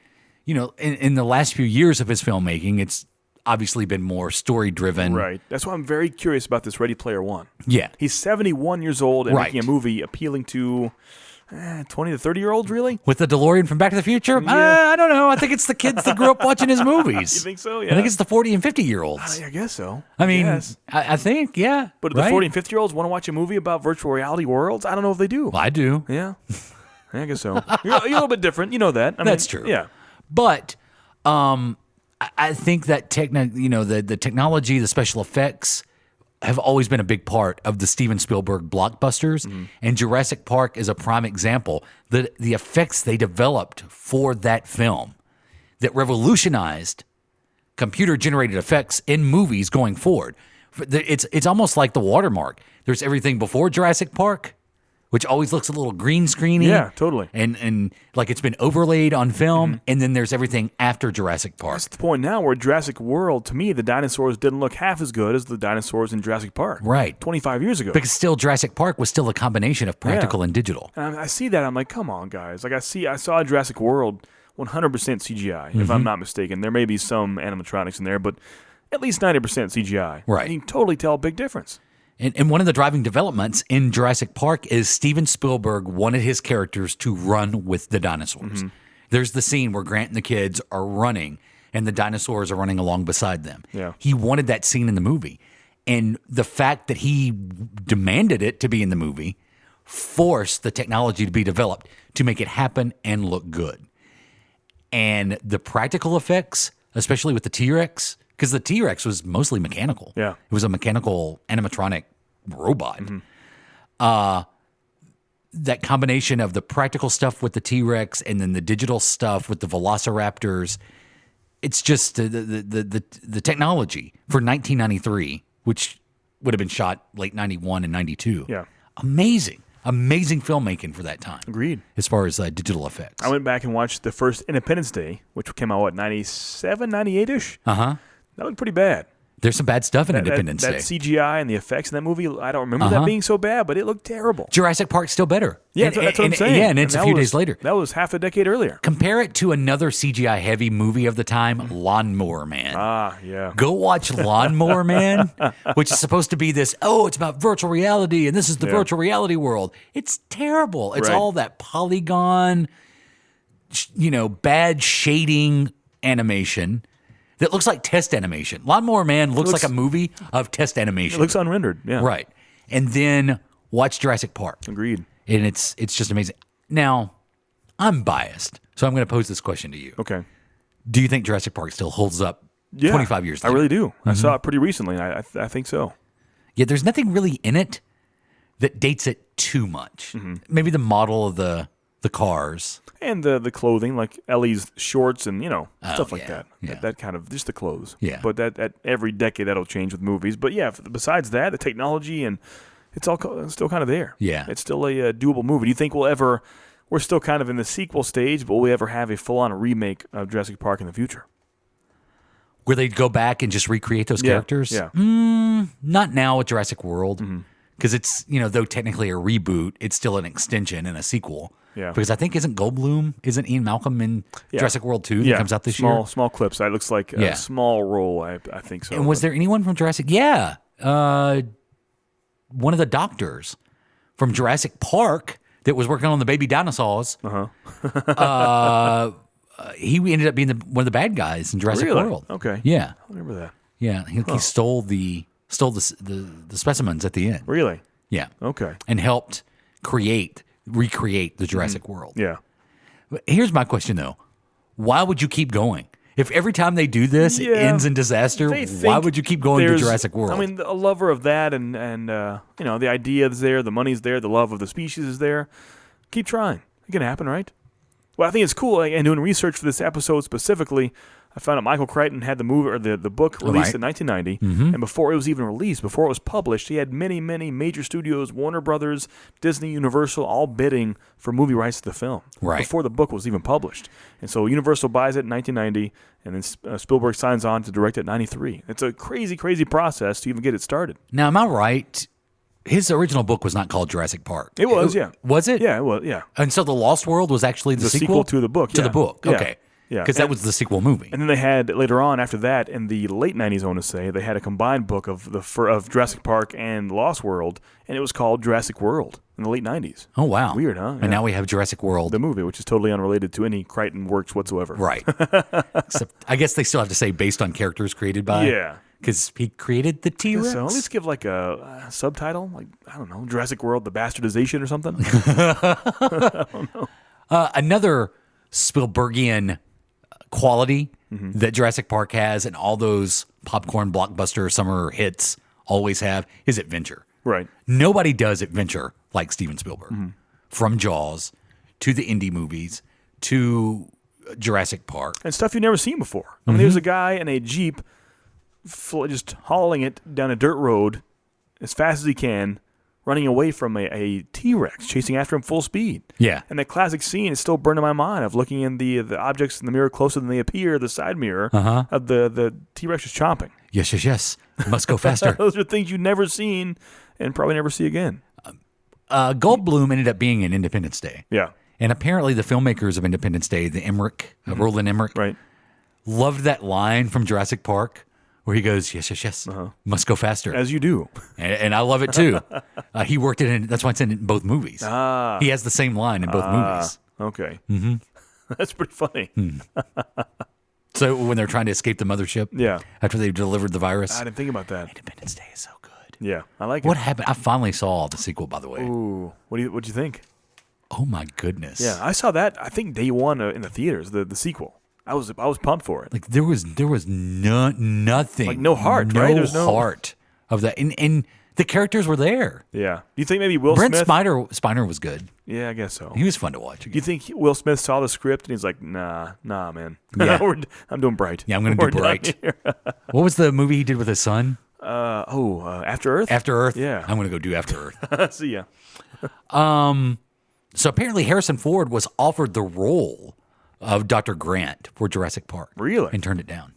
in the last few years of his filmmaking, it's obviously been more story-driven. Right. That's why I'm very curious about this Ready Player One. Yeah. He's 71 years old and Right. making a movie appealing to 20 to 30-year-olds, really? With the DeLorean from Back to the Future? Yeah. I don't know. I think it's the kids that grew up watching his movies. You think so? Yeah. I think it's the 40 and 50-year-olds. I guess so. I mean, Yes. I think, yeah. But do the right? 40 and 50-year-olds want to watch a movie about virtual reality worlds? I don't know if they do. Well, I do. Yeah. I guess so. You're a little bit different. You know that. I mean, That's true. Yeah. But I think that the technology, the special effects have always been a big part of the Steven Spielberg blockbusters. And Jurassic Park is a prime example. The effects they developed for that film that revolutionized computer-generated effects in movies going forward. It's almost like the watermark. There's everything before Jurassic Park, which always looks a little green screeny. Yeah, totally. And like it's been overlaid on film, and then there's everything after Jurassic Park. That's the point now where Jurassic World, to me, the dinosaurs didn't look half as good as the dinosaurs in Jurassic Park. Right. 25 years ago. Because still Jurassic Park was still a combination of practical and digital. And I see that. I'm like, come on, guys. Like I saw Jurassic World 100% CGI, if I'm not mistaken. There may be some animatronics in there, but at least 90% CGI. Right. And you can totally tell a big difference. And one of the driving developments in Jurassic Park is Steven Spielberg wanted his characters to run with the dinosaurs. There's the scene where Grant and the kids are running and the dinosaurs are running along beside them. Yeah. He wanted that scene in the movie. And the fact that he demanded it to be in the movie forced the technology to be developed to make it happen and look good. And the practical effects, especially with the T-Rex, because the T-Rex was mostly mechanical. Yeah. It was a mechanical animatronic robot. That combination of the practical stuff with the T-Rex and then the digital stuff with the Velociraptors, it's just the technology for 1993, which would have been shot late 91 and 92. Yeah. Amazing filmmaking for that time. Agreed. As far as digital effects. I went back and watched the first Independence Day, which came out, 97, 98-ish? That looked pretty bad. There's some bad stuff in Independence that Day. CGI and the effects in that movie, I don't remember that being so bad, but it looked terrible. Jurassic Park's still better. Yeah, that's what I'm saying. Yeah, and it's a few days later. That was half a decade earlier. Compare it to another CGI-heavy movie of the time, Lawnmower Man. Ah, yeah. Go watch Lawnmower Man, which is supposed to be this, it's about virtual reality, and this is the virtual reality world. It's terrible. It's Right. all that polygon, bad shading animation that looks like test animation. Lawnmower Man looks like a movie of test animation. It looks unrendered, yeah. Right. And then watch Jurassic Park. Agreed. And it's just amazing. Now, I'm biased, so I'm going to pose this question to you. Okay. Do you think Jurassic Park still holds up 25 years later? I really do. I saw it pretty recently, and I think so. Yeah, there's nothing really in it that dates it too much. Maybe the model of the the cars. And the clothing, like Ellie's shorts and, stuff like yeah, that. yeah. That kind of, just the clothes. Yeah. But that every decade that'll change with movies. But yeah, besides that, the technology and it's all still kind of there. Yeah. It's still a doable movie. Do you think we're still kind of in the sequel stage, but will we ever have a full-on remake of Jurassic Park in the future? Where they'd go back and just recreate those characters? Yeah. Not now with Jurassic World. Mm-hmm. Because it's, though technically a reboot, it's still an extension and a sequel. Yeah. Because I think isn't Ian Malcolm in Jurassic World 2 that comes out this year? Small clips. That looks like a small role, I think so. And was there anyone from Jurassic? Yeah. One of the doctors from Jurassic Park that was working on the baby dinosaurs. He ended up being one of the bad guys in Jurassic World. Okay. Yeah. I remember that. Yeah. He stole the specimens at the end. Really? Yeah. Okay. And helped recreate the Jurassic World. Yeah. But here's my question though. Why would you keep going? If every time they do this, it ends in disaster, why would you keep going to Jurassic World? I mean, a lover of that and the idea is there, the money's there, the love of the species is there. Keep trying. It can happen, right? Well, I think it's cool. And doing research for this episode specifically, I found out Michael Crichton had the movie or the book released in 1990, and before it was even released, before it was published, he had many, many major studios, Warner Brothers, Disney, Universal, all bidding for movie rights to the film before the book was even published. And so Universal buys it in 1990, and then Spielberg signs on to direct it in 93. It's a crazy, crazy process to even get it started. Now, am I right? His original book was not called Jurassic Park. It was, yeah. Was it? Yeah, it was, yeah. And so The Lost World was actually the sequel to the book. To the book, Yeah. okay. Yeah. Because that was the sequel movie. And then they had, later on, after that, in the late 90s, I want to say, they had a combined book of Jurassic Park and Lost World, and it was called Jurassic World in the late 90s. Oh, wow. Weird, huh? And now we have Jurassic World. The movie, which is totally unrelated to any Crichton works whatsoever. Right. Except, I guess they still have to say based on characters created by. Yeah. Because he created the T-Rex. So let's give like a subtitle, like, I don't know, Jurassic World, the Bastardization or something. I don't know. Another Spielbergian quality that Jurassic Park has and all those popcorn blockbuster summer hits always have is adventure. Right. Nobody does adventure like Steven Spielberg. From Jaws to the indie movies to Jurassic Park. And stuff you've never seen before. I mean, there's a guy in a Jeep just hauling it down a dirt road as fast as he can, running away from a T-Rex, chasing after him full speed. Yeah. And that classic scene is still burned in my mind of looking in the objects in the mirror closer than they appear, the side mirror of the T-Rex is chomping. Yes. Must go faster. Those are things you've never seen and probably never see again. Goldblum ended up being in Independence Day. Yeah. And apparently the filmmakers of Independence Day, the Emmerich, Roland Emmerich, Right. loved that line from Jurassic Park where he goes, yes, must go faster. As you do. And I love it too. He worked it in, that's why it's in both movies. He has the same line in both movies. Okay. That's pretty funny. So when they're trying to escape the mothership, Yeah. after they delivered the virus, I didn't think about that. Independence Day is so good. Yeah, I like What it. happened? I finally saw the sequel, by the way. Ooh, what'd you think? Oh my goodness! Yeah, I saw that. I think day one in the theaters. The sequel. I was pumped for it. Like there was nothing, Like, no heart, no right? There's no- heart of that, and the characters were there. Yeah. Do you think maybe Will Brent Smith? Spiner was good. Yeah, I guess so. He was fun to watch. Do you think Will Smith saw the script and he's like, nah, man. Yeah. I'm doing Bright. Yeah, I'm going to We're do done Bright. here. What was the movie he did with his son? After Earth? After Earth. Yeah. I'm going to go do After Earth. See ya. So apparently Harrison Ford was offered the role of Dr. Grant for Jurassic Park. Really? And turned it down.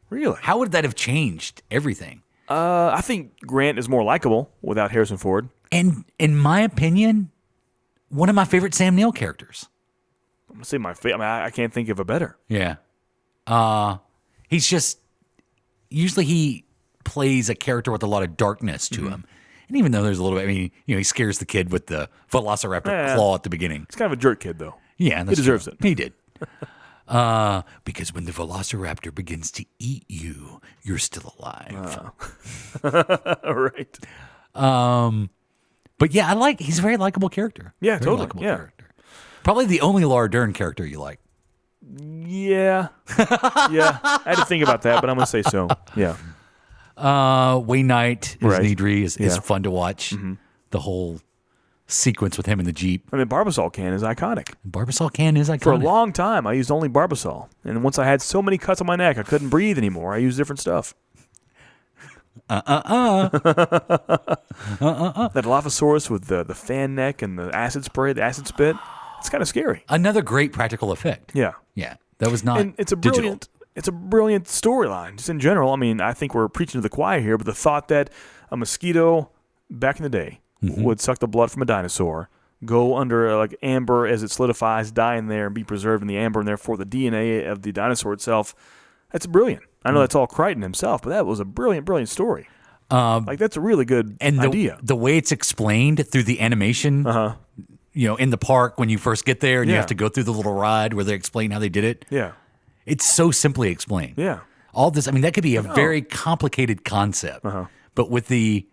Really? How would that have changed everything? I think Grant is more likable without Harrison Ford. And in my opinion, one of my favorite Sam Neill characters. I'm going to say my favorite. I mean, I can't think of a better. Yeah. He's just, usually he plays a character with a lot of darkness to him. And even though there's a little bit, I mean, he scares the kid with the Velociraptor claw at the beginning. He's kind of a jerk kid, though. Yeah, He deserves true. it. He did. Because when the Velociraptor begins to eat you, you're still alive. Right. But yeah, he's a very likable character. Yeah, Very totally. likable Yeah. character. Probably the only Laura Dern character you like. Yeah. Yeah. I had to think about that, but I'm going to say so. Yeah. Wayne Knight as Right. Needry is Yeah. fun to watch. The whole sequence with him in the Jeep. I mean, Barbasol can is iconic. Barbasol can is iconic. For a long time, I used only Barbasol. And once I had so many cuts on my neck, I couldn't breathe anymore. I used different stuff. That Dilophosaurus with the fan neck and the acid spray, the acid spit. It's kind of scary. Another great practical effect. Yeah. Yeah. That was not And it's a digital. brilliant storyline, just in general. I mean, I think we're preaching to the choir here, but the thought that a mosquito back in the day would suck the blood from a dinosaur, go under like amber as it solidifies, die in there, and be preserved in the amber, and therefore the DNA of the dinosaur itself, that's brilliant. I know that's all Crichton himself, but that was a brilliant story. That's a really good idea. The way it's explained through the animation, in the park when you first get there and you have to go through the little ride where they explain how they did it. Yeah. It's so simply explained. Yeah. All this, I mean, that could be a very complicated concept, but with the,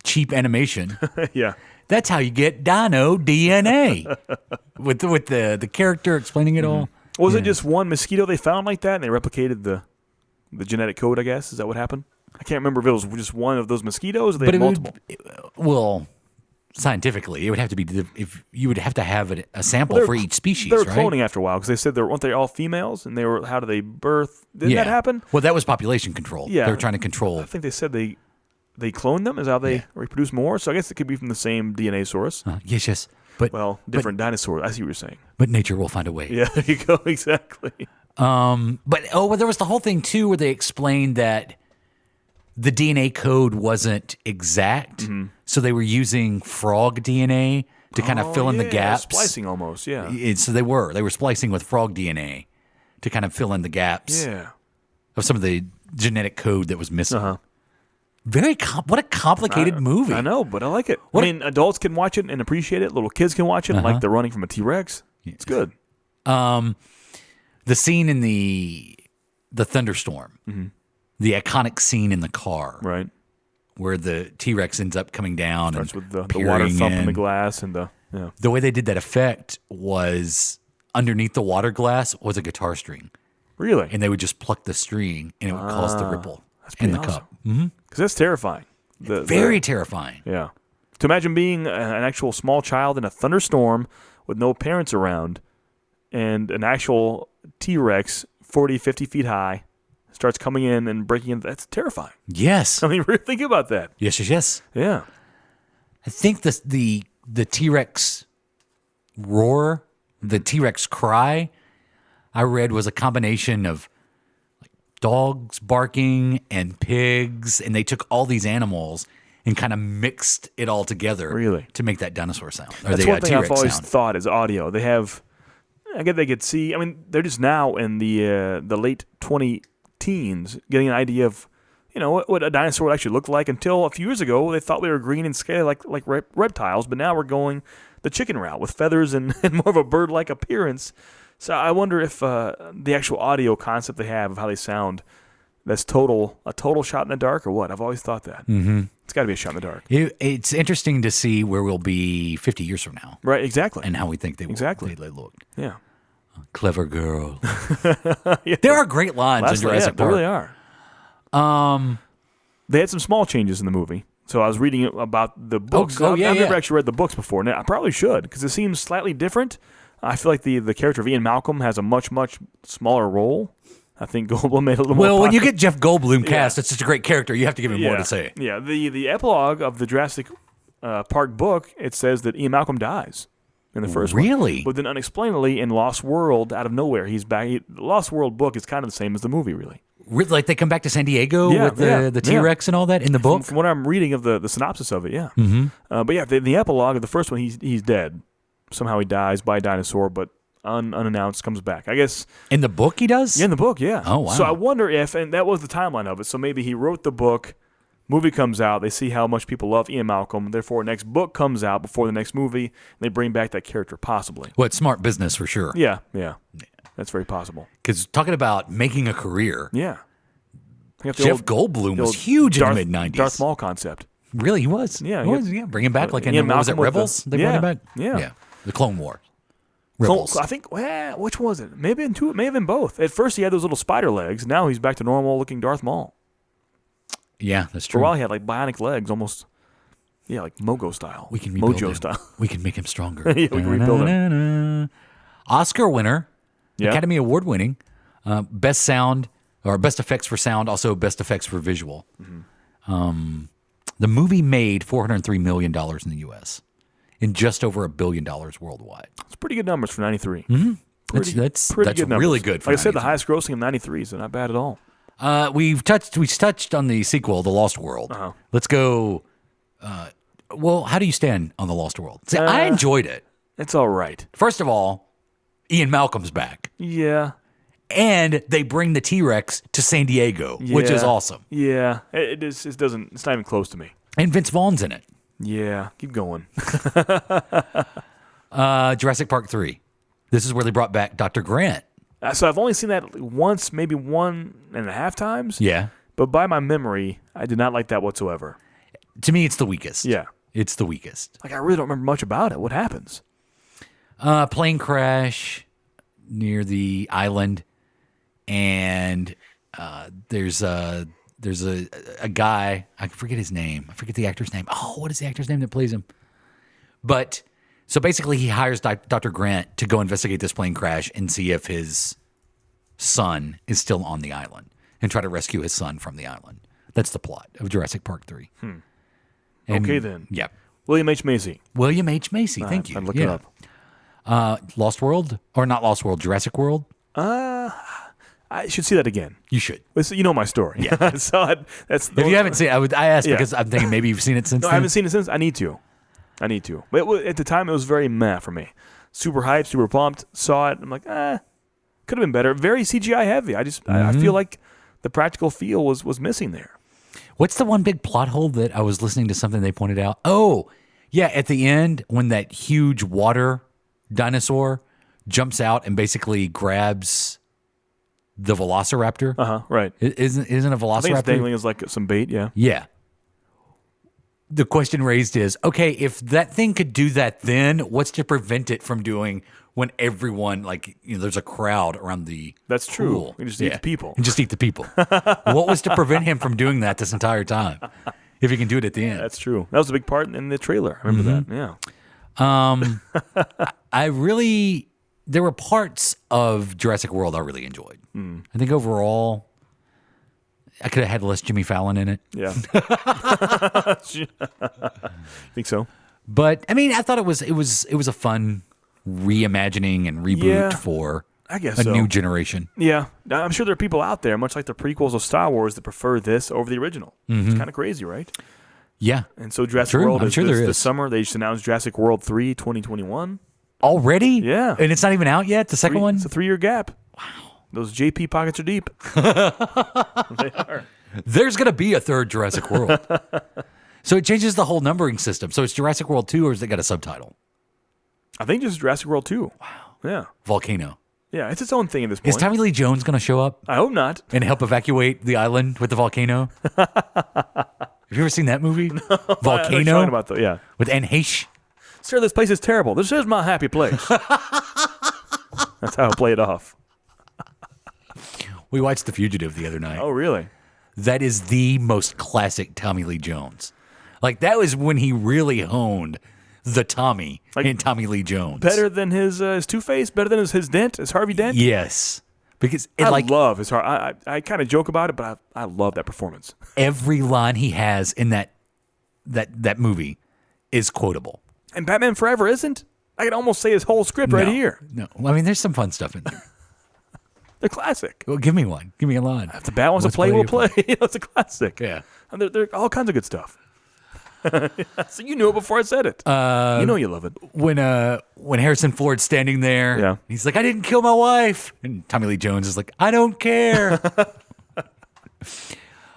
cheap animation, Yeah. that's how you get dino DNA with the character explaining it all. Was it just one mosquito they found like that, and they replicated the genetic code, I guess? Is that what happened? I can't remember if it was just one of those mosquitoes or they had multiple. Scientifically, it would have to be if you would have to have a sample for each species, They were right? cloning after a while because they said weren't they all females, and they were, how do they birth? Didn't that happen? Well, that was population control. Yeah. They were trying to control. I think they said they cloned them is how they reproduce more. So I guess it could be from the same DNA source. Yes. But different dinosaurs. I see what you're saying. But nature will find a way. Yeah, there you go. Exactly. But there was the whole thing too where they explained that the DNA code wasn't exact, so they were using frog DNA to kind of fill in the gaps. Splicing almost, yeah. So they were splicing with frog DNA to kind of fill in the gaps of some of the genetic code that was missing. What a complicated movie. I know, but I like it. Adults can watch it and appreciate it. Little kids can watch it like they're running from a T-Rex. It's good. The scene in the thunderstorm, the iconic scene in the car, right, where the T-Rex ends up coming down starts and with the water thumping in. the glass and the way they did that effect was underneath the water glass was a guitar string. Really? And they would just pluck the string and it would cause the ripple in the cup. Because that's terrifying. Very terrifying. Yeah. To imagine being an actual small child in a thunderstorm with no parents around and an actual T-Rex 40, 50 feet high starts coming in and breaking in. That's terrifying. Yes. I mean, really think about that. Yes. Yeah. I think the T-Rex roar, the T-Rex cry, I read was a combination of like dogs barking and pigs, and they took all these animals and kind of mixed it all together to make that dinosaur sound. Or That's the one thing T-Rex I've always sound. thought is audio. They have, I guess they could see, I mean, they're just now in the late 20-teens getting an idea of, what a dinosaur would actually look like. Until a few years ago, they thought we were green and scaly like reptiles, but now we're going the chicken route with feathers and more of a bird-like appearance. So I wonder if the actual audio concept they have of how they sound, that's a total shot in the dark or what? I've always thought that. Mm-hmm. It's got to be a shot in the dark. It's interesting to see where we'll be 50 years from now. Right, exactly. And how we think they look. Yeah. Clever girl. There are great lines in Jurassic Park. There really are. They had some small changes in the movie. So I was reading about the books. I've never actually read the books before. Now, I probably should because it seems slightly different. I feel like the character of Ian Malcolm has a much, much smaller role. I think Goldblum made it a little more popular. When you get Jeff Goldblum cast, it's such a great character, you have to give him more to say. Yeah, the epilogue of the Jurassic Park book, it says that Ian Malcolm dies in the first one. Really? But then unexplainably in Lost World, out of nowhere, he's back. The Lost World book is kind of the same as the movie, really. Like they come back to San Diego with the T-Rex and all that in the book? From what I'm reading of the synopsis of it, yeah. Mm-hmm. But yeah, the epilogue of the first one, he's dead. Somehow he dies by a dinosaur, but unannounced comes back. I guess in the book he does? Yeah, in the book, yeah. Oh, wow. So I wonder if, and that was the timeline of it, so maybe he wrote the book, movie comes out, they see how much people love Ian Malcolm, therefore next book comes out before the next movie, and they bring back that character possibly. Well, it's smart business for sure. Yeah. That's very possible. Because talking about making a career, yeah. Jeff Goldblum was huge in the mid-90s. Darth Maul concept. Really, he was. Yeah. Bring him back like Ian was it Malcolm with Rebels? They brought him back? Yeah. The Clone War. Rebels. I think, which was it? Maybe in two. It may have been both. At first, he had those little spider legs. Now he's back to normal-looking Darth Maul. Yeah, that's For true. a while, he had like bionic legs, almost. Yeah, like Mogo style. We can rebuild Mojo him. style. We can make him stronger. Yeah, we can rebuild him. Oscar winner, Yeah. Academy Award winning, best sound or best effects for sound, also best effects for visual. The movie made $403 million in the U.S. and just over $1 billion worldwide. It's pretty good numbers for 93. Mm-hmm. Pretty That's good numbers. really good. For Like I said, the 93. highest grossing of 93, so not bad at all. We touched on the sequel, The Lost World. Uh-huh. Let's go. Well, how do you stand on The Lost World? See, I enjoyed it. It's all right. First of all, Ian Malcolm's back. Yeah. And they bring the T-Rex to San Diego, which is Yeah. awesome. Yeah. It is. It doesn't. It's not even close to me. And Vince Vaughn's in it. Yeah. Keep going. Jurassic Park 3. This is where they brought back Dr. Grant. So I've only seen that once, maybe 1.5 times. Yeah. But by my memory, I did not like that whatsoever. To me, it's the weakest. Yeah. It's the weakest. Like I really don't remember much about it. What happens? Plane crash near the island, and there's a guy. I forget his name. I forget the actor's name. Oh, what is the actor's name that plays him? But so basically, he hires Dr. Grant to go investigate this plane crash and see if his son is still on the island and try to rescue his son from the island. That's the plot of Jurassic Park 3. And- Okay, then. Yep. William H. Macy. William H. Macy. Thank you. I'm looking it up. Lost World, or not Lost World, Jurassic World. I should see that again. You should. You know my story. Yeah. I saw it. That's If you haven't seen it, I asked Yeah. because I'm thinking maybe you've seen it since No, I then. haven't seen it since. I need to. But at the time, it was very meh for me. Super hyped, super pumped. Saw it. I'm like, could have been better. Very CGI heavy. I feel like the practical feel was missing there. What's the one big plot hole that I was listening to something they pointed out? Oh, yeah, at the end when that huge water dinosaur jumps out and basically grabs the velociraptor. Right. Isn't a I think it's velociraptor? dangling as like some bait. Yeah. Yeah. The question raised is, okay, if that thing could do that then, what's to prevent it from doing when everyone, there's a crowd around the That's true. pool? You just eat the people. And just eat the people. What was to prevent him from doing that this entire time? If he can do it at the end. That's true. That was a big part in the trailer. I remember that. Yeah. There were parts of Jurassic World I really enjoyed. I think overall, I could have had less Jimmy Fallon in it. Yeah. Think so? But I mean, I thought it was a fun reimagining and reboot Yeah, for I guess a so. new generation. Yeah. I'm sure there are people out there, much like the prequels of Star Wars, that prefer this over the original. It's kind of crazy, right? Yeah. And so Jurassic True. World I'm is sure there this is. summer. They just announced Jurassic World 3 2021. Already? Yeah. And it's not even out yet, the second one? It's a 3-year gap. Wow. Those JP pockets are deep. They are. There's going to be a third Jurassic World. So it changes the whole numbering system. So it's Jurassic World 2 or has it got a subtitle? I think just Jurassic World 2. Wow. Yeah. Volcano. Yeah, it's its own thing at this point. Is Tommy Lee Jones going to show up I hope not. and help evacuate the island with the volcano? Have you ever seen that movie? I know what you're Volcano talking about yeah. with Anne Heche? Sir, this place is terrible. This is my happy place. That's how I play it off. We watched The Fugitive the other night. Oh, really? That is the most classic Tommy Lee Jones. Like, that was when he really honed the Tommy in Tommy Lee Jones. Better than his Two-Face? Better than his Dent? His Harvey Dent? Yes. Because I love his heart. I kind of joke about it, but I love that performance. every line he has in that movie is quotable. And Batman Forever isn't? I could almost say his whole script right No, here. No. I mean, there's some fun stuff in there. They're classic. Well, give me one. Give me a line. If the Bat wants to play, we'll play. It's a classic. Yeah. And they're all kinds of good stuff. So you knew it before I said it. You know you love it. When Harrison Ford's standing there, Yeah. he's like, I didn't kill my wife. And Tommy Lee Jones is like, I don't care.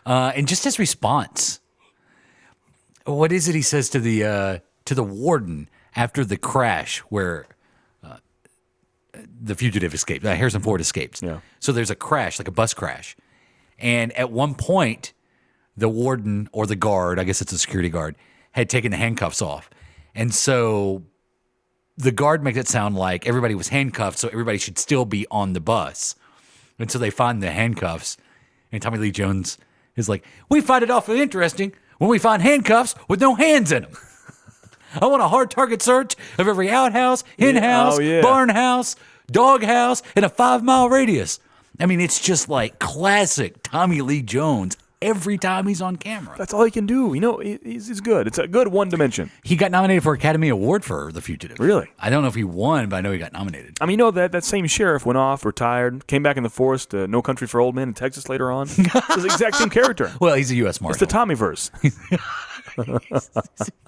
And just his response. What is it he says to the warden after the crash where the fugitive escaped, Harrison Ford escapes. Yeah. So there's a crash, like a bus crash. And at one point, the warden or the guard, I guess it's a security guard, had taken the handcuffs off. And so the guard makes it sound like everybody was handcuffed, so everybody should still be on the bus. And so they find the handcuffs, and Tommy Lee Jones is like, we find it awfully interesting when we find handcuffs with no hands in them. I want a hard target search of every outhouse, hen house, barn house, dog house, in a 5-mile radius. I mean, it's just like classic Tommy Lee Jones every time he's on camera. That's all he can do. You know, he's good. It's a good one dimension. He got nominated for Academy Award for The Fugitive. Really? I don't know if he won, but I know he got nominated. I mean, you know, that same sheriff went off, retired, came back in the force to No Country for Old Men in Texas later on. It's the exact same character. Well, he's a U.S. Marshal. It's the Tommyverse. He's a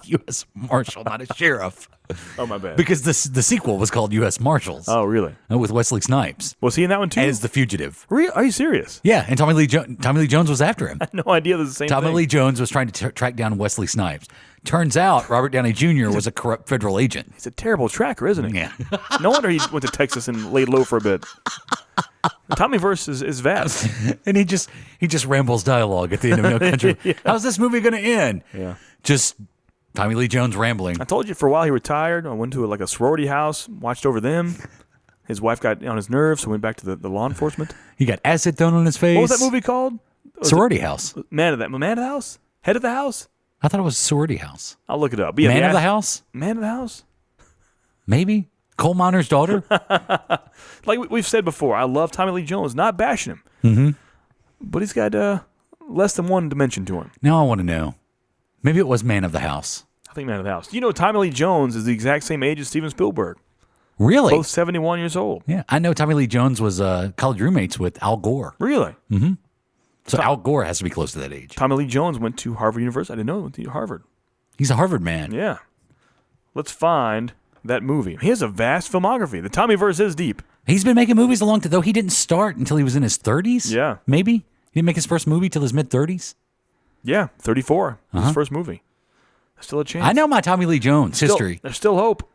U.S. Marshal, not a sheriff. Oh, my bad. Because the sequel was called U.S. Marshals. Oh, really? With Wesley Snipes. Was he in that one, too? As the fugitive. Really? Are you serious? Yeah, and Tommy Lee Jones was after him. I had no idea this was the same Tommy thing. Lee Jones was trying to track down Wesley Snipes. Turns out Robert Downey Jr. was a corrupt federal agent. He's a terrible tracker, isn't he? Yeah. No wonder he went to Texas and laid low for a bit. The Tommyverse is vast. And he just rambles dialogue at the end of No Country. Yeah. How's this movie going to end? Yeah. Just Tommy Lee Jones rambling. I told you for a while he retired. I went to a sorority house, watched over them. His wife got on his nerves, so went back to the law enforcement. He got acid thrown on his face. What was that movie called? Sorority House. Man of the House? Head of the House? I thought it was Sorority House. I'll look it up. Yeah, Man of the House? Man of the House? Maybe. Coal miner's daughter? Like we've said before, I love Tommy Lee Jones, not bashing him. Mm-hmm. But he's got less than one dimension to him. Now I want to know. Maybe it was Man of the House. I think Man of the House. You know, Tommy Lee Jones is the exact same age as Steven Spielberg. Really? Both 71 years old. Yeah. I know Tommy Lee Jones was college roommates with Al Gore. Really? Mm-hmm. So Al Gore has to be close to that age. Tommy Lee Jones went to Harvard University. I didn't know he went to Harvard. He's a Harvard man. Yeah. Let's find that movie. He has a vast filmography. The Tommyverse is deep. He's been making movies though he didn't start until he was in his 30s. Yeah. Maybe? He didn't make his first movie till his mid-30s. Yeah, 34. His first movie. There's still a chance. I know my Tommy Lee Jones history. There's still hope.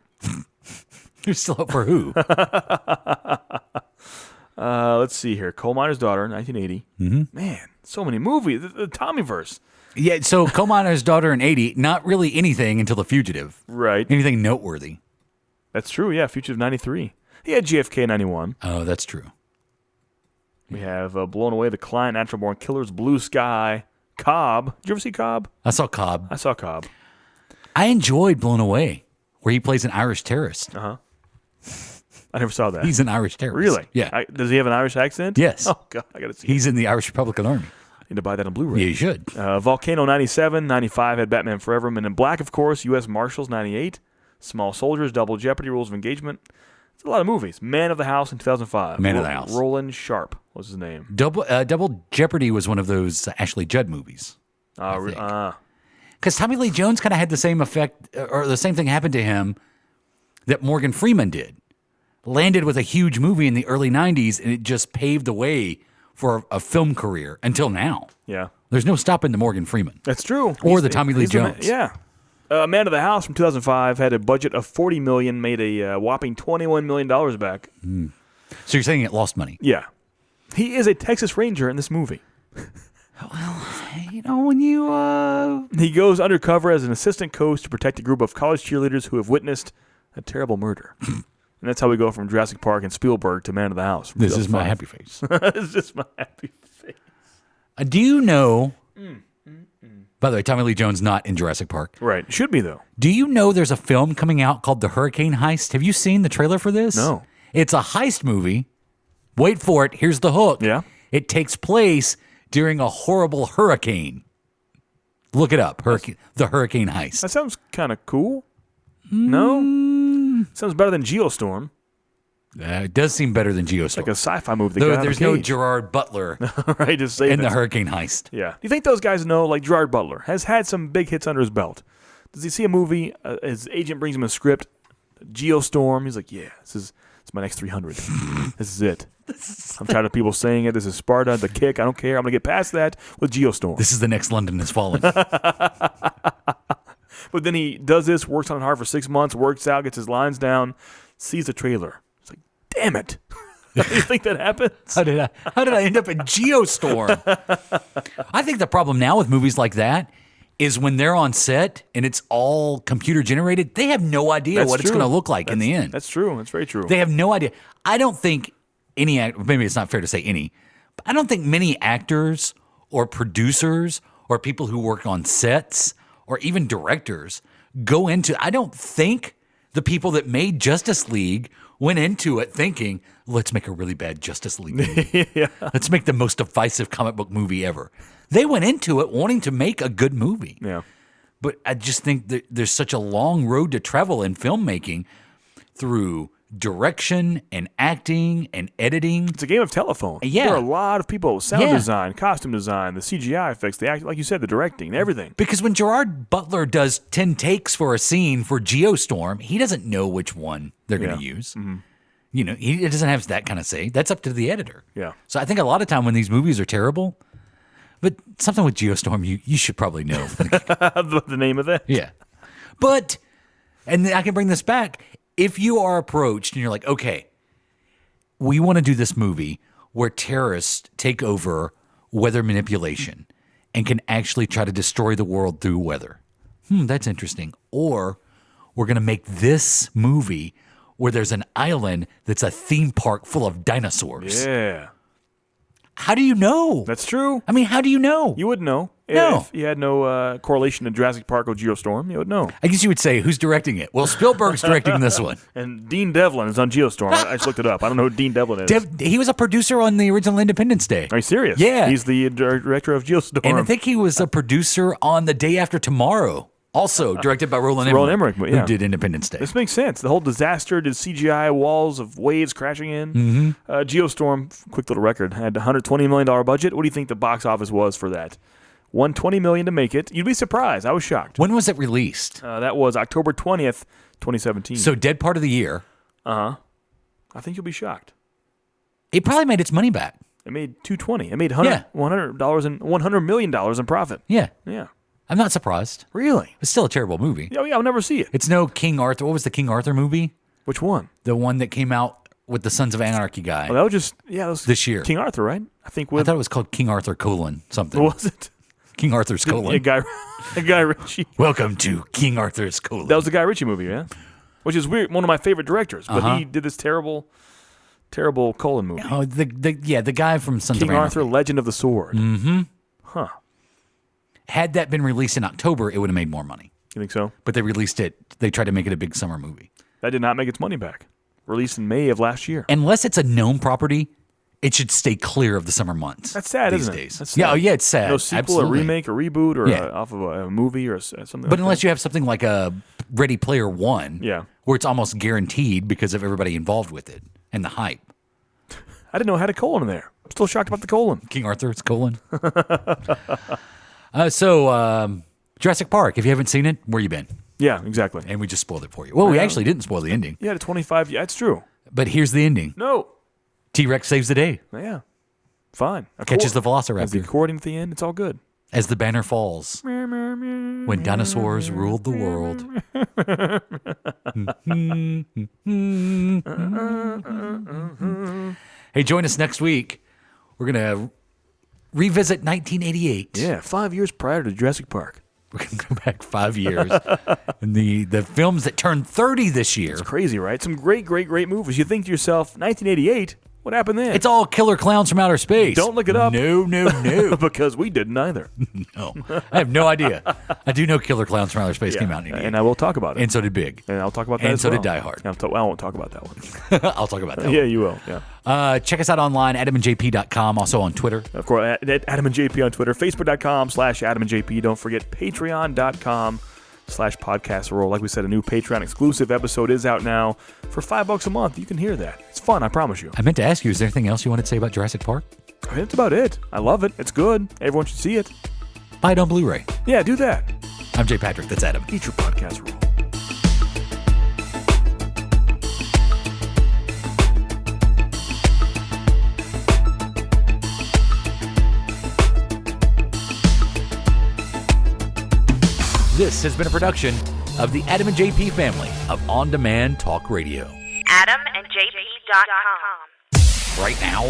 There's still hope for who? Let's see here. Coal Miner's Daughter, 1980. Mm-hmm. Man, so many movies. The Tommyverse. Yeah, so Coal Miner's Daughter in 80, not really anything until The Fugitive. Right. Anything noteworthy. That's true, yeah. Fugitive 93. He had GFK 91. Oh, that's true. We have Blown Away, The Client, Natural Born Killers, Blue Sky, Cobb. Did you ever see Cobb? I saw Cobb. I saw Cobb. I enjoyed Blown Away, where he plays an Irish terrorist. Uh-huh. I never saw that. He's an Irish terrorist. Really? Yeah. Does he have an Irish accent? Yes. Oh, God, I got to see He's in the Irish Republican Army. I need to buy that on Blu-ray. Yeah, you should. Volcano 97, 95 had Batman Forever, Men in Black, of course, U.S. Marshals 98, Small Soldiers, Double Jeopardy, Rules of Engagement. It's a lot of movies. Man of the House in 2005. Man of the House. Roland Sharp was his name. Double Jeopardy was one of those Ashley Judd movies. Because Tommy Lee Jones kind of had the same effect, or the same thing happened to him that Morgan Freeman did. Landed with a huge movie in the early 90s, and it just paved the way for a film career until now. Yeah. There's no stopping the Morgan Freeman. That's true. Or the Tommy Lee Jones. Yeah. Man of the House from 2005 had a budget of $40 million, made a whopping $21 million back. Mm. So you're saying it lost money? Yeah. He is a Texas Ranger in this movie. Well, you know, when you... He goes undercover as an assistant coach to protect a group of college cheerleaders who have witnessed a terrible murder. And that's how we go from Jurassic Park and Spielberg to Man of the House. This is my happy face. This is just my happy face. Do you know... By the way, Tommy Lee Jones not in Jurassic Park. Right. Should be, though. Do you know there's a film coming out called The Hurricane Heist? Have you seen the trailer for this? No. It's a heist movie. Wait for it. Here's the hook. Yeah. It takes place during a horrible hurricane. Look it up. The Hurricane Heist. That sounds kind of cool. No? Sounds better than Geostorm. It does seem better than Geostorm. Like a sci-fi movie. There's no Gerard Butler right, just say in The Hurricane Heist. Yeah. Do you think those guys know, like Gerard Butler, has had some big hits under his belt? Does he see a movie, his agent brings him a script, Geostorm, he's like, yeah, it's my next 300. This is it. I'm tired of people saying it. This is Sparta, The Kick. I don't care. I'm going to get past that with Geostorm. This is the next London Has Fallen. But then he does this, works on it hard for 6 months, works out, gets his lines down, sees the trailer. It's like, damn it. You think that happens? How did I end up in Geostorm? I think the problem now with movies like that is when they're on set and it's all computer generated, they have no idea what it's going to look like in the end. That's true. That's very true. They have no idea. I don't think maybe it's not fair to say any, but I don't think many actors or producers or people who work on sets or even directors go into, I don't think the people that made Justice League went into it thinking, let's make a really bad Justice League movie. Let's make the most divisive comic book movie ever. They went into it wanting to make a good movie. Yeah. But I just think that there's such a long road to travel in filmmaking through direction and acting and editing. It's a game of telephone. Yeah. There are a lot of people. Sound design, costume design, the CGI effects, the act, like you said, the directing, everything. Because when Gerard Butler does 10 takes for a scene for Geostorm, he doesn't know which one they're going to use. Mm-hmm. You know, he doesn't have that kind of say. That's up to the editor. Yeah. So I think a lot of time when these movies are terrible, but something with Geostorm, you should probably know. The name of that. Yeah. But, and I can bring this back, if you are approached and you're like, okay, we want to do this movie where terrorists take over weather manipulation and can actually try to destroy the world through weather. That's interesting. Or we're going to make this movie where there's an island that's a theme park full of dinosaurs. Yeah. How do you know? That's true. I mean, how do you know? You wouldn't know. No. If you had no correlation to Jurassic Park or Geostorm, you would know. I guess you would say, who's directing it? Well, Spielberg's directing this one. And Dean Devlin is on Geostorm. I just looked it up. I don't know who Dean Devlin is. He was a producer on the original Independence Day. Are you serious? Yeah. He's the director of Geostorm. And I think he was a producer on The Day After Tomorrow, also directed by Roland Emmerich, who did Independence Day. This makes sense. The whole disaster did CGI walls of waves crashing in. Mm-hmm. Geostorm, quick little record, had a $120 million budget. What do you think the box office was for that? $120 million to make it. You'd be surprised. I was shocked. When was it released? That was October 20th, 2017. So dead part of the year. Uh-huh. I think you'll be shocked. It probably made its money back. It made $220. It made $100 million in profit. Yeah. Yeah. I'm not surprised. Really? It's still a terrible movie. Yeah, I'll never see it. It's no King Arthur. What was the King Arthur movie? Which one? The one that came out with the Sons of Anarchy guy. Oh, that was just, that was this year. King Arthur, right? I think I thought it was called King Arthur : something. Was it? King Arthur's colon. Guy Ritchie. Welcome to King Arthur's colon. That was the Guy Ritchie movie, yeah? Which is weird. One of my favorite directors. But he did this terrible colon movie. Oh, the guy from Sons of King Anarchy. Arthur, Legend of the Sword. Mm-hmm. Huh. Had that been released in October, it would have made more money. You think so? But they released it. They tried to make it a big summer movie. That did not make its money back. Released in May of last year. Unless it's a known property, it should stay clear of the summer months. That's sad, these isn't it? days. That's sad. Yeah, it's sad. No sequel, Absolutely. a remake, a reboot, or off of a movie or something. But unless you have something like a Ready Player One, where it's almost guaranteed because of everybody involved with it and the hype. I didn't know it had a colon in there. I'm still shocked about the colon. King Arthur's colon. So Jurassic Park, if you haven't seen it, where you been? Yeah, exactly. And we just spoiled it for you. Well, we actually didn't spoil the ending. Yeah, the 25. Yeah, it's true. But here's the ending. No. T-Rex saves the day. Yeah. Fine. Catches the velociraptor. As the accordion at the end, it's all good. As the banner falls. When dinosaurs ruled the world. Hey, join us next week. We're going to revisit 1988. Yeah, 5 years prior to Jurassic Park. We're going to go back 5 years. And the films that turned 30 this year. It's crazy, right? Some great movies. You think to yourself, 1988? What happened then? It's all killer clowns from outer space. Don't look it up. No. Because we didn't either. No. I have no idea. I do know Killer Clowns from Outer Space came out in 88. And I will talk about it. And so did Big. And I'll talk about that and as so well. did Die Hard. I won't talk about that one. I'll talk about that Yeah, one. you will. Yeah. Check us out online, adamandjp.com, also on Twitter. Of course, at Adam and JP on Twitter, Facebook.com/Adam and JP. Don't forget Patreon.com/podcast roll. Like we said, a new Patreon exclusive episode is out now. For $5 a month, you can hear that. It's fun, I promise you. I meant to ask you, is there anything else you want to say about Jurassic Park? I mean, that's about it. I love it. It's good. Everyone should see it. Buy it on Blu-ray. Yeah, do that. I'm Jay Patrick. That's Adam. Eat your podcast roll. This has been a production of the Adam and JP family of on-demand talk radio. AdamandJP.com. Right now.